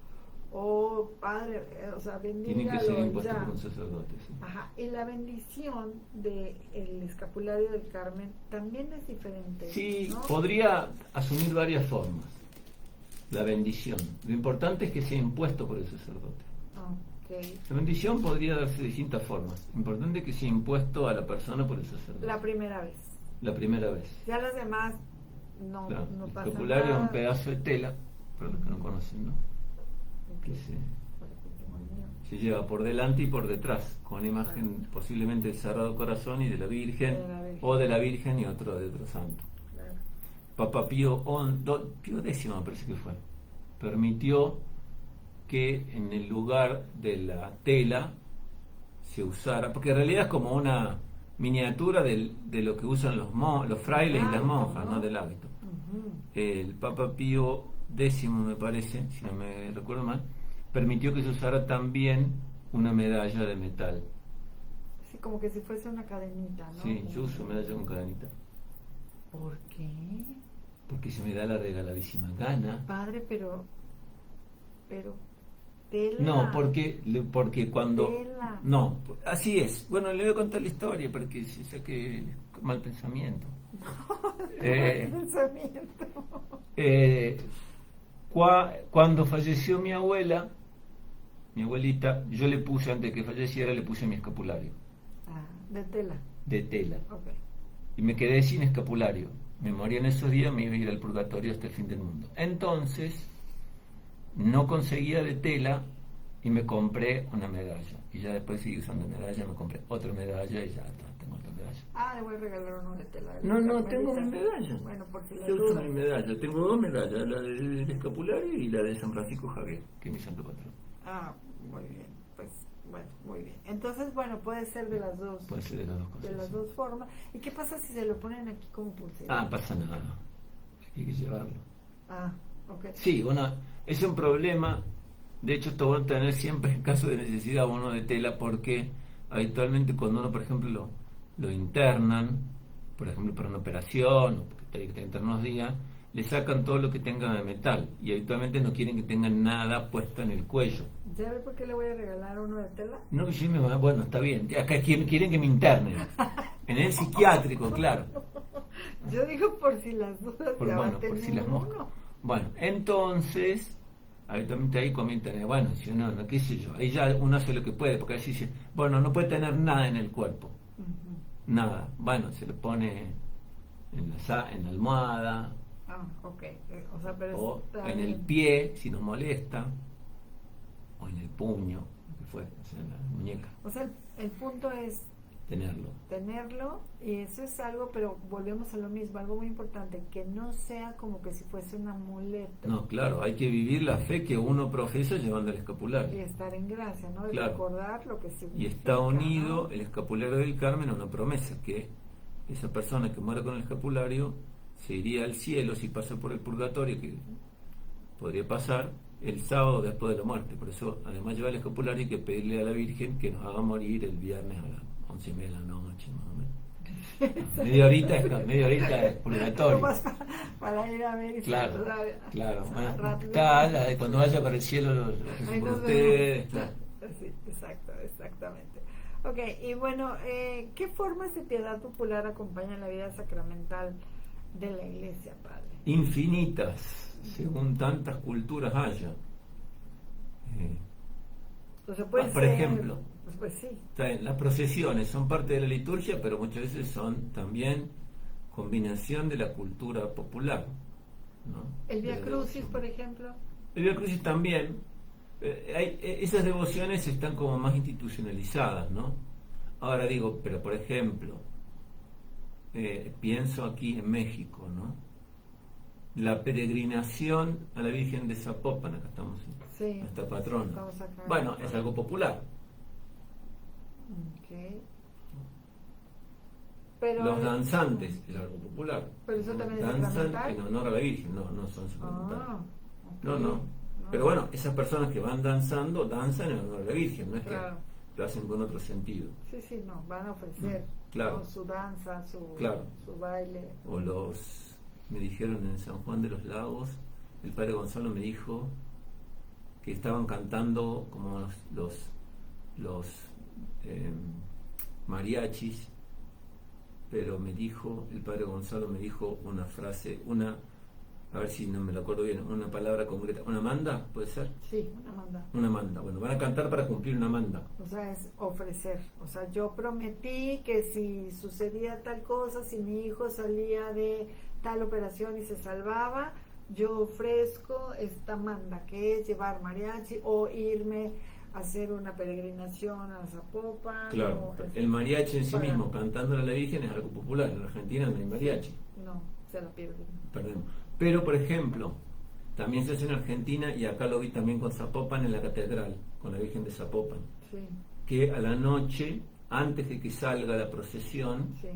O padre, o sea, bendígalo. Tiene que ser impuesto por un sacerdote, sí. Ajá, y la bendición del escapulario del Carmen también es diferente. Sí, ¿no? Podría asumir varias formas la bendición. Lo importante es que sea impuesto por el sacerdote. Okay. La bendición podría darse de distintas formas. Lo importante es que sea impuesto a la persona por el sacerdote. La primera vez. Ya las demás no, claro, no el pasa escapulario nada. es un pedazo de tela, para los que no conocen, ¿no? Okay. Que se lleva por delante y por detrás, con una imagen posiblemente del Sagrado Corazón y de la Virgen, o de la Virgen y otro de otro santo. Claro. Papa Pío X, me parece que fue, permitió que en el lugar de la tela se usara, porque en realidad es como una miniatura de lo que usan los frailes y las monjas, ¿no? Del hábito. El Papa Pío X, me parece, si no me recuerdo mal, permitió que se usara también una medalla de metal. Sí, como que si fuese una cadenita, ¿no? Sí, yo uso medalla con cadenita. ¿Por qué? Porque se me da la regaladísima gana. Padre, pero tela. No, porque cuando... Tela. No, así es. Bueno, le voy a contar la historia porque se saque mal pensamiento. Cuando falleció mi abuelita, yo le puse, antes de que falleciera, le puse mi escapulario. De tela. De tela. Okay. Y me quedé sin escapulario. Me moría en esos días, me iba a ir al purgatorio hasta el fin del mundo. Entonces, no conseguía de tela y me compré una medalla. Y ya después seguí usando medalla, me compré otra medalla y ya tengo otra medalla. Le voy a regalar uno de tela. No, tengo mi medalla. Bueno, porque yo uso mi medalla. Tengo dos medallas, la del escapulario y la de San Francisco Javier, que es mi santo patrón. Muy bien. Pues, bueno, muy bien. Entonces, bueno, puede ser de las dos. Puede ser de las dos cosas. De las dos formas. ¿Y qué pasa si se lo ponen aquí como pulsera? Pasa nada. Hay que llevarlo. Okay. Sí, es un problema. De hecho, esto va a tener siempre en caso de necesidad uno de tela, porque habitualmente cuando uno, por ejemplo, lo internan, por ejemplo, para una operación, o porque tiene que internar unos días, le sacan todo lo que tenga de metal y habitualmente no quieren que tengan nada puesto en el cuello. ¿Ya ve por qué le voy a regalar uno de tela? No, que yo bueno, está bien. Acá quieren que me internen. En el psiquiátrico, claro. Yo digo por si las dudas ya va a Por si las tener moscas. uno. Bueno, entonces, habitualmente ahí comentan, bueno, si uno, qué sé yo, ahí ya uno hace lo que puede, porque así dice, bueno, no puede tener nada en el cuerpo. Nada. Bueno, se le pone en la almohada, Ah, ok. O sea, pero o está en el bien. pie, si nos molesta, o en el puño, lo que fue, o sea, en la muñeca, O sea, el punto es tenerlo. tenerlo, y eso es algo, pero volvemos a lo mismo, algo muy importante, que no sea como que si fuese un amuleto. No, claro, hay que vivir la fe que uno profesa llevando el Y escapulario. estar en gracia, ¿no? De Claro. recordar lo que Y significa, está unido ¿no? el escapulario del Carmen a una promesa, que esa persona que muere con el escapulario se iría al cielo si pasa por el purgatorio, que podría pasar el sábado después de la muerte. Por eso, además lleva el escapulario, hay que pedirle a la Virgen que nos haga morir el viernes a las 11:30 de la noche, más o menos. Media horita es purgatorio. Nomás para ir a ver y Claro, saludar claro. Bueno, rato. cuando vaya para el cielo, lo rezo Ahí por nos ustedes. vemos. Claro. Sí, exactamente. Ok, y bueno, ¿qué formas de piedad popular acompañan la vida sacramental de la Iglesia, Padre? Infinitas, según tantas culturas haya. O sea, puede Por ser, ejemplo, pues sí. las procesiones son parte de la liturgia, pero muchas veces son también combinación de la cultura popular, ¿no? El De la Vía Crucis, devoción. por ejemplo. El Vía Crucis también. Esas devociones están como más institucionalizadas, ¿no? Ahora digo, pero por ejemplo, pienso aquí en México, ¿no? La peregrinación a la Virgen de Zapopan, acá estamos, Sí, nuestra patrona. estamos acá. Bueno, es algo popular. Ok. Pero, Los danzantes es algo popular. Pero eso también es Danzan sacramental. en honor a la Virgen, no son sacramentales. Ah, ok. No. Pero bueno, esas personas que van danzando, danzan en honor a la Virgen, no es Claro. que lo hacen con otro sentido. Sí, no, van a ofrecer Claro. ¿no? Su danza, Claro. su baile. O me dijeron en San Juan de los Lagos, el padre Gonzalo me dijo que estaban cantando como los mariachis, pero el padre Gonzalo me dijo una frase, a ver si no me lo acuerdo bien, una palabra concreta, ¿una manda? ¿Puede ser? Sí, una manda. Una manda. Bueno, van a cantar para cumplir una manda. O sea, es ofrecer. O sea, yo prometí que si sucedía tal cosa, si mi hijo salía de tal operación y se salvaba, yo ofrezco esta manda, que es llevar mariachi o irme a hacer una peregrinación a Zapopan. Claro, o, el mariachi en sí para- mismo, cantándole a la Virgen, es algo popular. En Argentina no hay mariachi. No, se la pierden. Perdemos. Pero, por ejemplo, también se hace en Argentina, y acá lo vi también con Zapopan en la catedral, con la Virgen de Zapopan, Sí, que a la noche, antes de que salga la procesión sí,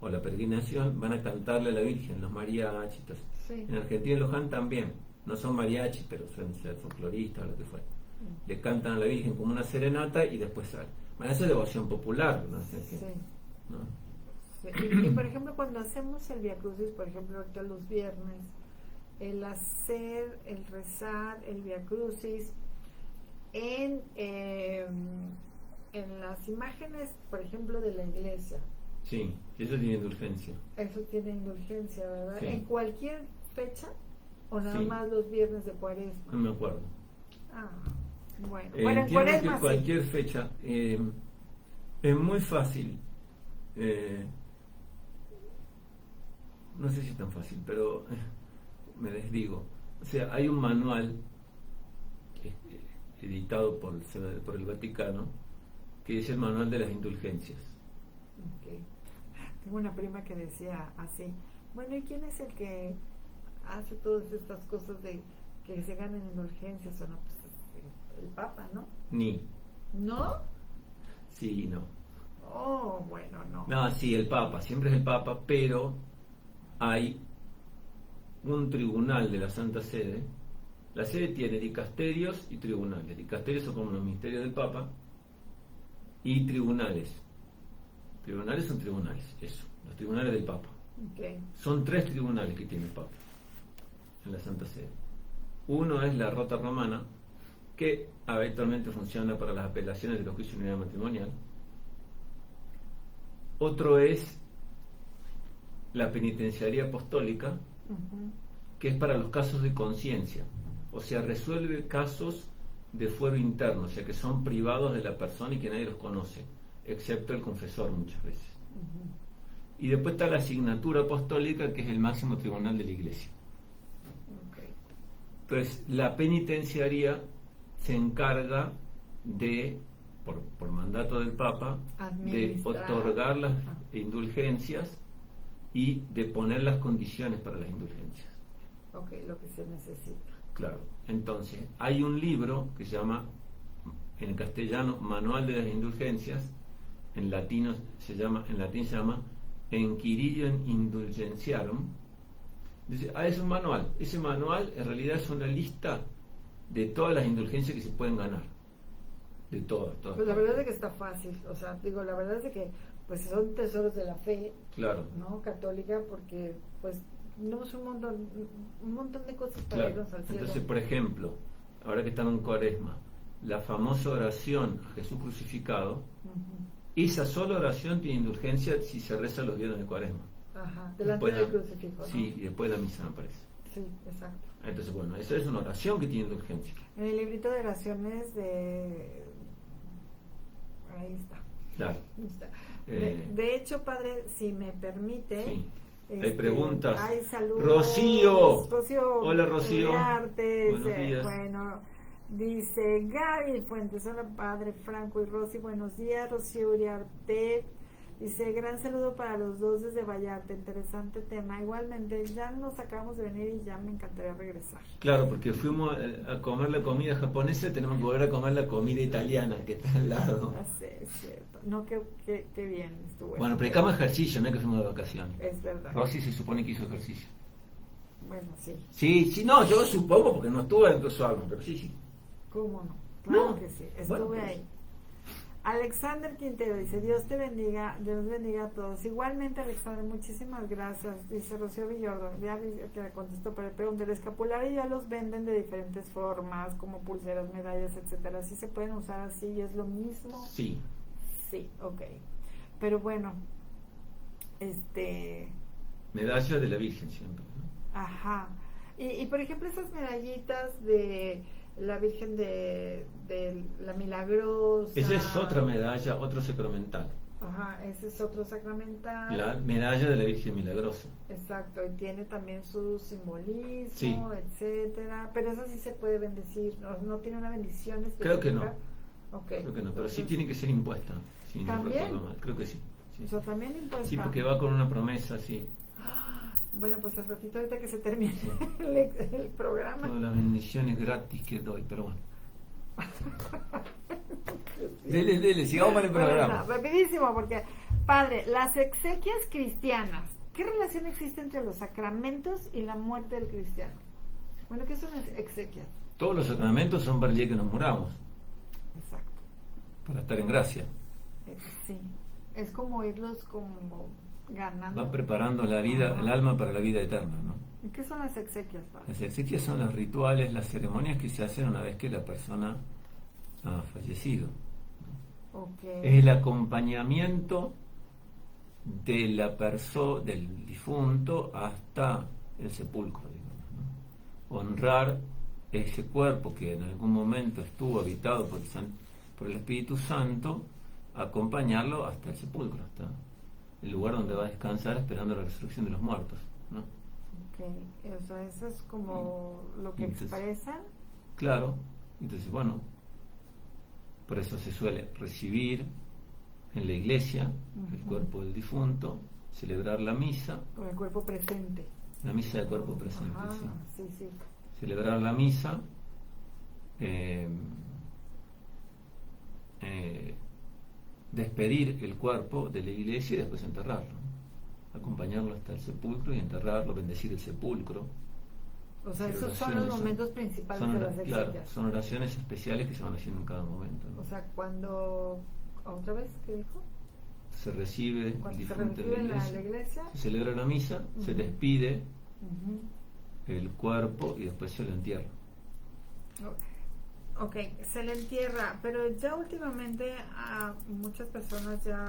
o la peregrinación, van a cantarle a la Virgen, los mariachis. sí. En Argentina en Luján también, no son mariachis, pero suelen ser folcloristas o lo que fue. Le cantan a la Virgen como una serenata y después sale. Bueno, esa es devoción popular, ¿no? Sí. ¿No? Sí, y por ejemplo, cuando hacemos el Vía Crucis, por ejemplo, ahorita los viernes, el hacer, el rezar, el Vía Crucis en las imágenes, por ejemplo, de la iglesia, Sí, eso tiene indulgencia. eso tiene indulgencia, ¿verdad? Sí. ¿En cualquier fecha o nada Sí. más los viernes de Cuaresma? No me acuerdo. Ah, bueno, en Entiendo Cuaresma que sí. cualquier fecha es muy fácil. No sé si es tan fácil, pero me desdigo. O sea, hay un manual editado por el Vaticano, que es el manual de las indulgencias. Ok. Tengo una prima que decía así, bueno, ¿y quién es el que hace todas estas cosas de que se ganen indulgencias o no? Pues el Papa, ¿no? Ni. ¿No? Sí, no. Oh, bueno, no. No, sí, el Papa, siempre es el Papa, pero hay un tribunal de la Santa Sede, la sede tiene dicasterios y tribunales. Dicasterios son como los ministerios del Papa, y tribunales. Tribunales son tribunales, eso, los tribunales del Papa. Okay. Son 3 tribunales que tiene el Papa en la Santa Sede. Uno es la Rota Romana, que habitualmente funciona para las apelaciones de los juicios de unidad matrimonial. Otro es la Penitenciaría Apostólica, que es para los casos de conciencia, o sea, resuelve casos de fuero interno, o sea, que son privados de la persona y que nadie los conoce, excepto el confesor muchas veces. Y después está la Asignatura Apostólica, que es el máximo tribunal de la Iglesia. Entonces, la penitenciaría se encarga de, por mandato del Papa, de otorgar las indulgencias y de poner las condiciones para las indulgencias. Ok, lo que se necesita. Claro. Entonces, hay un libro que se llama, en castellano, Manual de las Indulgencias, en latín se llama Enquirillum Indulgentiarum. Dice, es un manual. Ese manual en realidad es una lista de todas las indulgencias que se pueden ganar. De todas. Pues la verdad es que está fácil. O sea, digo, la verdad es que pues son tesoros de la fe, claro, ¿no? Católica, porque pues no es un montón de cosas para claro. irnos al cielo. Entonces, por ejemplo, ahora que estamos en Cuaresma, la famosa oración a Jesús crucificado, esa sola oración tiene indulgencia si se reza los viernes de Cuaresma. Ajá, delante del crucifijo, ¿no? Sí, y después de la misa, me parece. Sí, exacto. Entonces, bueno, esa es una oración que tiene indulgencia. En el librito de oraciones de... Ahí está. Claro. Ahí está. De hecho, padre, si me permite... Sí. Hay preguntas. Hay saludos. Rocío. Hola, Rocío. Buenos días. Bueno, dice Gaby Fuentes. Hola, padre Franco y Rosy. Buenos días, Rocío Uriarte. Dice, gran saludo para los dos desde Vallarta, interesante tema. Igualmente, ya nos acabamos de venir y ya me encantaría regresar. Claro, porque fuimos a comer la comida japonesa, tenemos que volver a comer la comida italiana que está al lado. Sí, es cierto. No, qué bien estuvo. Bueno, predicamos ejercicio, no es que fuimos de vacaciones. Es verdad. Rosy se supone que hizo ejercicio. Bueno, sí. Sí, no, yo supongo porque no estuve dentro de su alma, pero sí. ¿Cómo no? Claro No. que sí, estuve Bueno, pues. ahí. Alexander Quintero dice, Dios te bendiga, Dios bendiga a todos. Igualmente, Alexander, muchísimas gracias. Dice Rocío Villordo, ya que le contestó, pero pregunta, el escapulario ya los venden de diferentes formas, como pulseras, medallas, etcétera. ¿Sí se pueden usar así y es lo mismo? Sí. Sí, ok. Pero bueno, Medalla de la Virgen siempre, ¿no? Ajá. Y por ejemplo, esas medallitas de la Virgen de la Milagrosa. Esa es otra medalla, otro sacramental. Ajá, ese es otro sacramental. La medalla de la Virgen Milagrosa. Exacto, y tiene también su simbolismo, Sí. etcétera. Pero eso sí se puede bendecir, no tiene una bendición específica. Creo que no. Okay. Creo que no, pero sí tiene que ser impuesta. Si no ¿También? recuerdo mal. Creo que sí. O sea, también impuesta. Sí, porque va con una promesa, sí. Bueno, pues al ratito ahorita que se termine el programa. Todas las bendiciones gratis que doy, pero bueno. Dele, sigamos con el programa. Bueno, rapidísimo, porque, padre, las exequias cristianas, ¿qué relación existe entre los sacramentos y la muerte del cristiano? Bueno, ¿qué son las exequias? Todos los sacramentos son para el día que nos muramos, Exacto. para estar en gracia. Sí, es como irlos como ganando. Va preparando la vida, el alma para la vida eterna, ¿no? ¿Y qué son las exequias, padre? Las exequias son los rituales, las ceremonias que se hacen una vez que la persona ha fallecido. Okay. Es el acompañamiento de la del difunto hasta el sepulcro, digamos, ¿no? Honrar ese cuerpo que en algún momento estuvo habitado por el Espíritu Santo, acompañarlo hasta el sepulcro, hasta el lugar donde va a descansar esperando la resurrección de los muertos, ¿no? Okay. O sea, eso es como lo que Entonces, expresan. Claro, entonces bueno, por eso se suele recibir en la iglesia el cuerpo del difunto, celebrar la misa, Con el cuerpo presente. la misa de cuerpo presente, Ajá, sí. sí. Celebrar la misa, despedir el cuerpo de la iglesia y después enterrarlo, ¿no? Acompañarlo hasta el sepulcro y enterrarlo, bendecir el sepulcro, O sea, Sí, esos son los momentos principales de las claro, exequias. son oraciones especiales que se van haciendo en cada momento, ¿no? O sea, cuando... ¿Otra vez qué dijo? Se recibe el Cuando se difunto recibe en la la iglesia. se celebra la misa, se Ujú. despide Ujú. el cuerpo y después se lo entierra. Ok, se le entierra, pero ya últimamente a muchas personas ya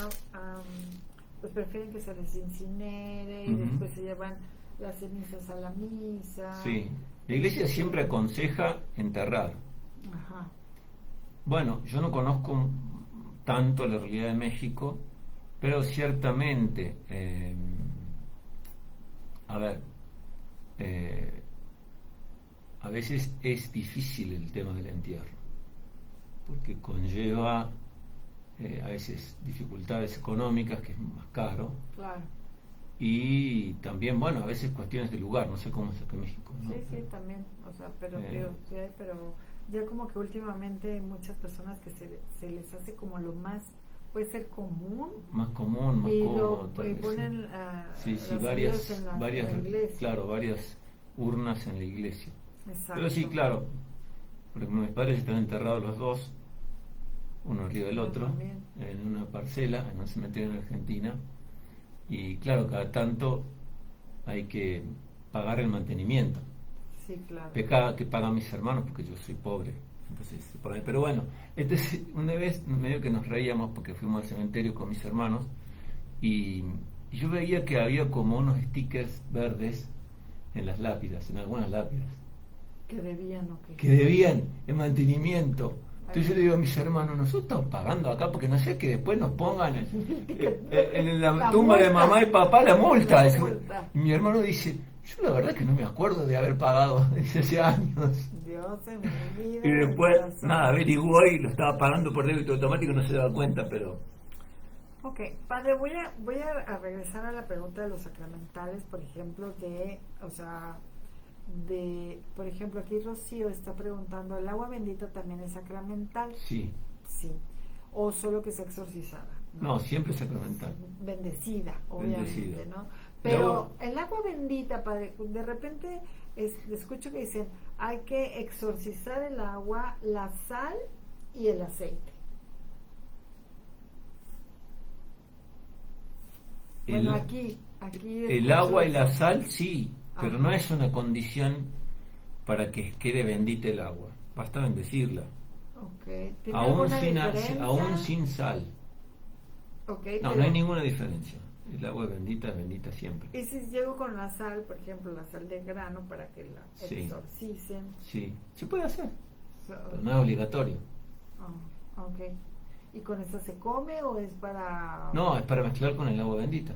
pues prefieren que se les incinere y Ujú. después se llevan las cenizas a la misa. Sí, la iglesia siempre aconseja enterrar. Ajá. Bueno, yo no conozco tanto la realidad de México, pero ciertamente, a ver, eh, a veces es difícil el tema del entierro, porque conlleva a veces dificultades económicas, que es más caro, Claro. y también, bueno, a veces cuestiones de lugar, no sé cómo es acá en México, ¿no? Sí, sí, también, o sea, pero Eh. sí hay, pero ya como que últimamente hay muchas personas que se les hace como lo más, puede ser común, Más común, más y cómodo, lo tal y vez, ponen sí, sí, las varias, cenizas en varias, la iglesia. claro, varias urnas en la iglesia. Exacto. Pero sí, claro, porque mis padres están enterrados los dos, uno arriba del Yo otro, también. en una parcela, en un cementerio en Argentina, y claro, cada tanto hay que pagar el mantenimiento. Sí, claro. Pecado que pagan mis hermanos porque yo soy pobre. Entonces, por ahí. Pero bueno, entonces una vez medio que nos reíamos porque fuimos al cementerio con mis hermanos y yo veía que había como unos stickers verdes en las lápidas, en algunas lápidas, Que debían o que debían el mantenimiento. Entonces yo le digo a mis hermanos, nosotros estamos pagando acá porque no sé que después nos pongan en la tumba de mamá y papá la multa. La multa. Y mi hermano dice, yo la verdad que no me acuerdo de haber pagado desde hace años. Dios se me olvida. Y después, el corazón. nada, averiguó y lo estaba pagando por débito automático, no se daba cuenta, pero... Ok, padre, voy a regresar a la pregunta de los sacramentales, por ejemplo, o sea, por ejemplo, aquí Rocío está preguntando, ¿el agua bendita también es sacramental? Sí. Sí. O solo que sea exorcizada. No, siempre sacramental. Bendecida, obviamente, Bendecida. ¿no? Pero- Pero el agua bendita, padre, de repente escucho que dicen, hay que exorcizar el agua, la sal y el aceite. Bueno, aquí El escucho agua y eso. la sal, sí, pero Ajá. no es una condición para que quede bendita el agua. Basta bendecirla. Okay. ¿Tiene Aún alguna sin, diferencia? aún sin sal. Okay, No, pero- no hay ninguna diferencia. El agua es bendita siempre. Y si llego con la sal, por ejemplo, la sal de grano para que la Sí. exorcicen. Sí, se puede hacer, So- pero no es obligatorio. ok. ¿Y con eso se come o es para...? No, es para mezclar con el agua bendita.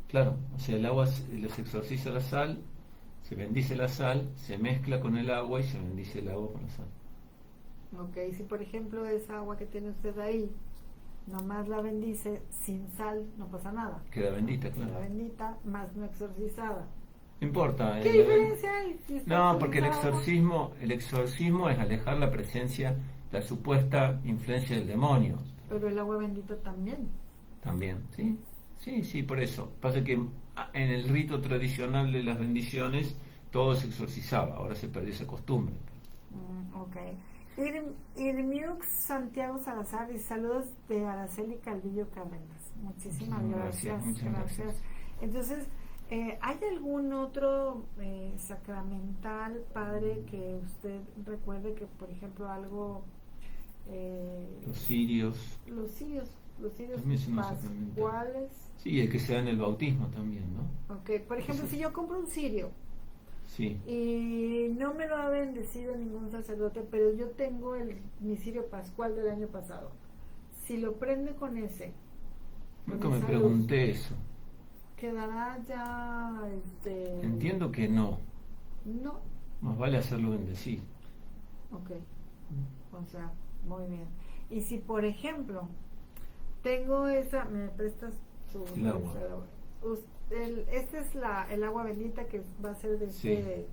Claro, o sea, el agua los exorciza la sal, se bendice la sal, se mezcla con el agua y se bendice el agua con la sal. Ok, si por ejemplo esa agua que tiene usted ahí, nomás la bendice sin sal, no pasa nada. Queda bendita, La claro. bendita, más no exorcizada. No importa. ¿Qué diferencia hay? Si está No, porque exorcizada? el exorcismo es alejar la presencia, la supuesta influencia del demonio. Pero el agua bendita también. También, ¿sí? Sí, sí, por eso. Pasa que en el rito tradicional de las bendiciones todo se exorcizaba, ahora se perdió esa costumbre. Ok. Irmiux Santiago Salazar y saludos de Araceli Calvillo Cárdenas. Muchísimas Muchísimas gracias. gracias, muchas gracias. Entonces, ¿hay algún otro sacramental, padre, que usted recuerde que, por ejemplo, algo... Los cirios. los cirios También son unos sacramental. pascuales. Sí, el que se da en el bautismo también, ¿no? Ok, por ejemplo, Sí. si yo compro un cirio Sí. y no me lo ha bendecido ningún sacerdote, pero yo tengo mi cirio pascual del año pasado, si lo prende con ese, Nunca con me esa pregunté luz, eso. quedará ya Entiendo que no. no. Más vale hacerlo bendecir. Ok, o sea, muy bien. Y si por ejemplo tengo esa, me prestas El agua. Este es el agua bendita que va a ser Sí. de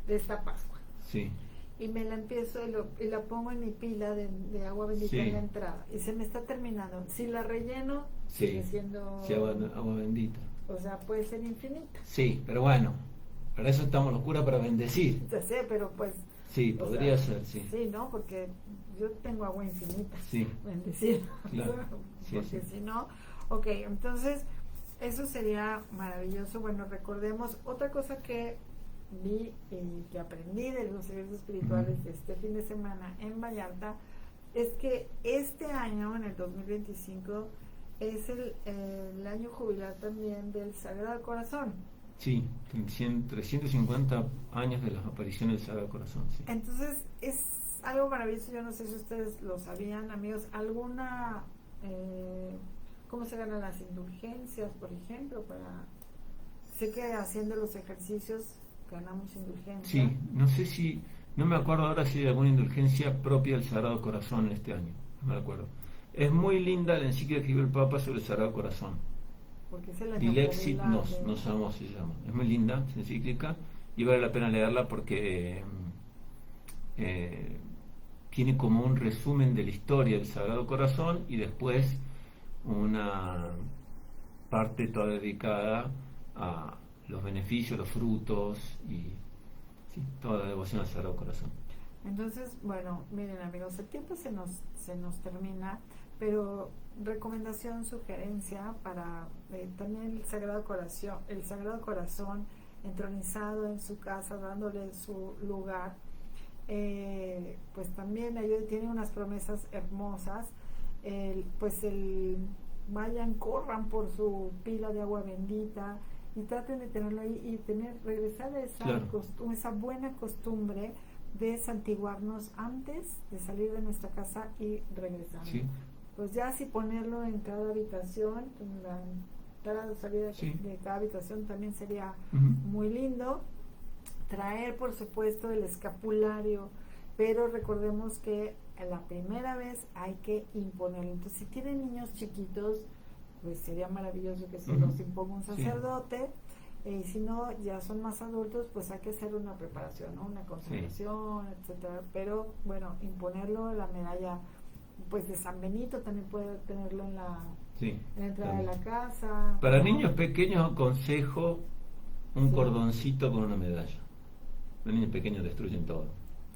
esta Pascua, Sí. y me la empiezo y la pongo en mi pila de agua bendita Sí. en la entrada y se me está terminando. Si la relleno, Sí. sigue siendo, Sí, agua bendita. o sea, puede ser infinita. Sí, pero bueno, Para eso estamos los curas, para bendecir. Ya sé, pero pues... Sí, podría ser, sí. Sí, ¿no? Porque yo tengo agua infinita. Sí. Bendecir. Claro. Sí, Porque sí. si no... Ok, entonces, eso sería maravilloso. Bueno, recordemos otra cosa que vi y que aprendí de los servicios espirituales de este fin de semana en Vallarta, es que este año, en el 2025, es el año jubilar también del Sagrado Corazón. Sí, 350 años de la aparición del Sagrado Corazón. Sí. Entonces, es algo maravilloso. Yo no sé si ustedes lo sabían, amigos. ¿Alguna... cómo se ganan las indulgencias, por ejemplo? Sé que haciendo los ejercicios ganamos indulgencia. Sí, no sé si... No me acuerdo ahora si hay alguna indulgencia propia del Sagrado Corazón este año. No me acuerdo. Es muy linda la encíclica que escribió el Papa sobre el Sagrado Corazón. Porque es el Dilexit nos amos se llama. Es muy linda esa encíclica y vale la pena leerla porque tiene como un resumen de la historia del Sagrado Corazón y después una parte toda dedicada a los beneficios, los frutos y sí, toda la devoción al Sagrado Corazón. Entonces, bueno, miren amigos, el tiempo se nos termina, pero recomendación, sugerencia para también el Sagrado Corazón entronizado en su casa, dándole su lugar, pues también tiene unas promesas hermosas. Vayan, corran por su pila de agua bendita y traten de tenerlo ahí y regresar a esa buena costumbre de santiguarnos antes de salir de nuestra casa y regresar. Sí. Pues ya si ponerlo en cada habitación, en la entrada y salida de cada habitación también sería muy lindo. Traer, por supuesto, el escapulario, pero recordemos que la primera vez hay que imponerlo. Entonces, si tienen niños chiquitos, pues sería maravilloso que se los imponga un sacerdote. Y si no, ya son más adultos, pues hay que hacer una preparación, ¿no? Una consagración, etcétera. Pero bueno, imponerlo, la medalla pues de San Benito también puede tenerlo en la entrada de la casa. Para niños pequeños aconsejo un cordoncito con una medalla. Los niños pequeños destruyen todo.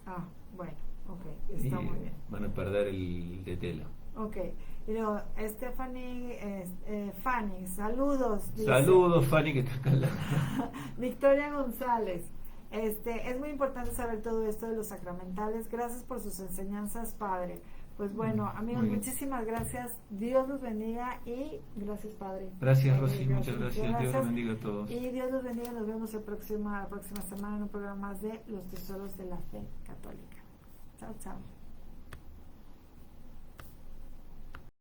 Ah, bueno, ok, está muy bien. Van a perder el de tela. Ok, Fanny, saludos. Dice. Saludos, Fanny, que está acá al lado. Victoria González, es muy importante saber todo esto de los sacramentales. Gracias por sus enseñanzas, Padre. Pues bueno, amigos, muchísimas gracias. Dios los bendiga y gracias, Padre. Gracias, Rosy, muchas gracias. Dios los bendiga a todos. Y Dios los bendiga. Nos vemos la próxima semana en un programa más de Los Tesoros de la Fe Católica. Chao, chao.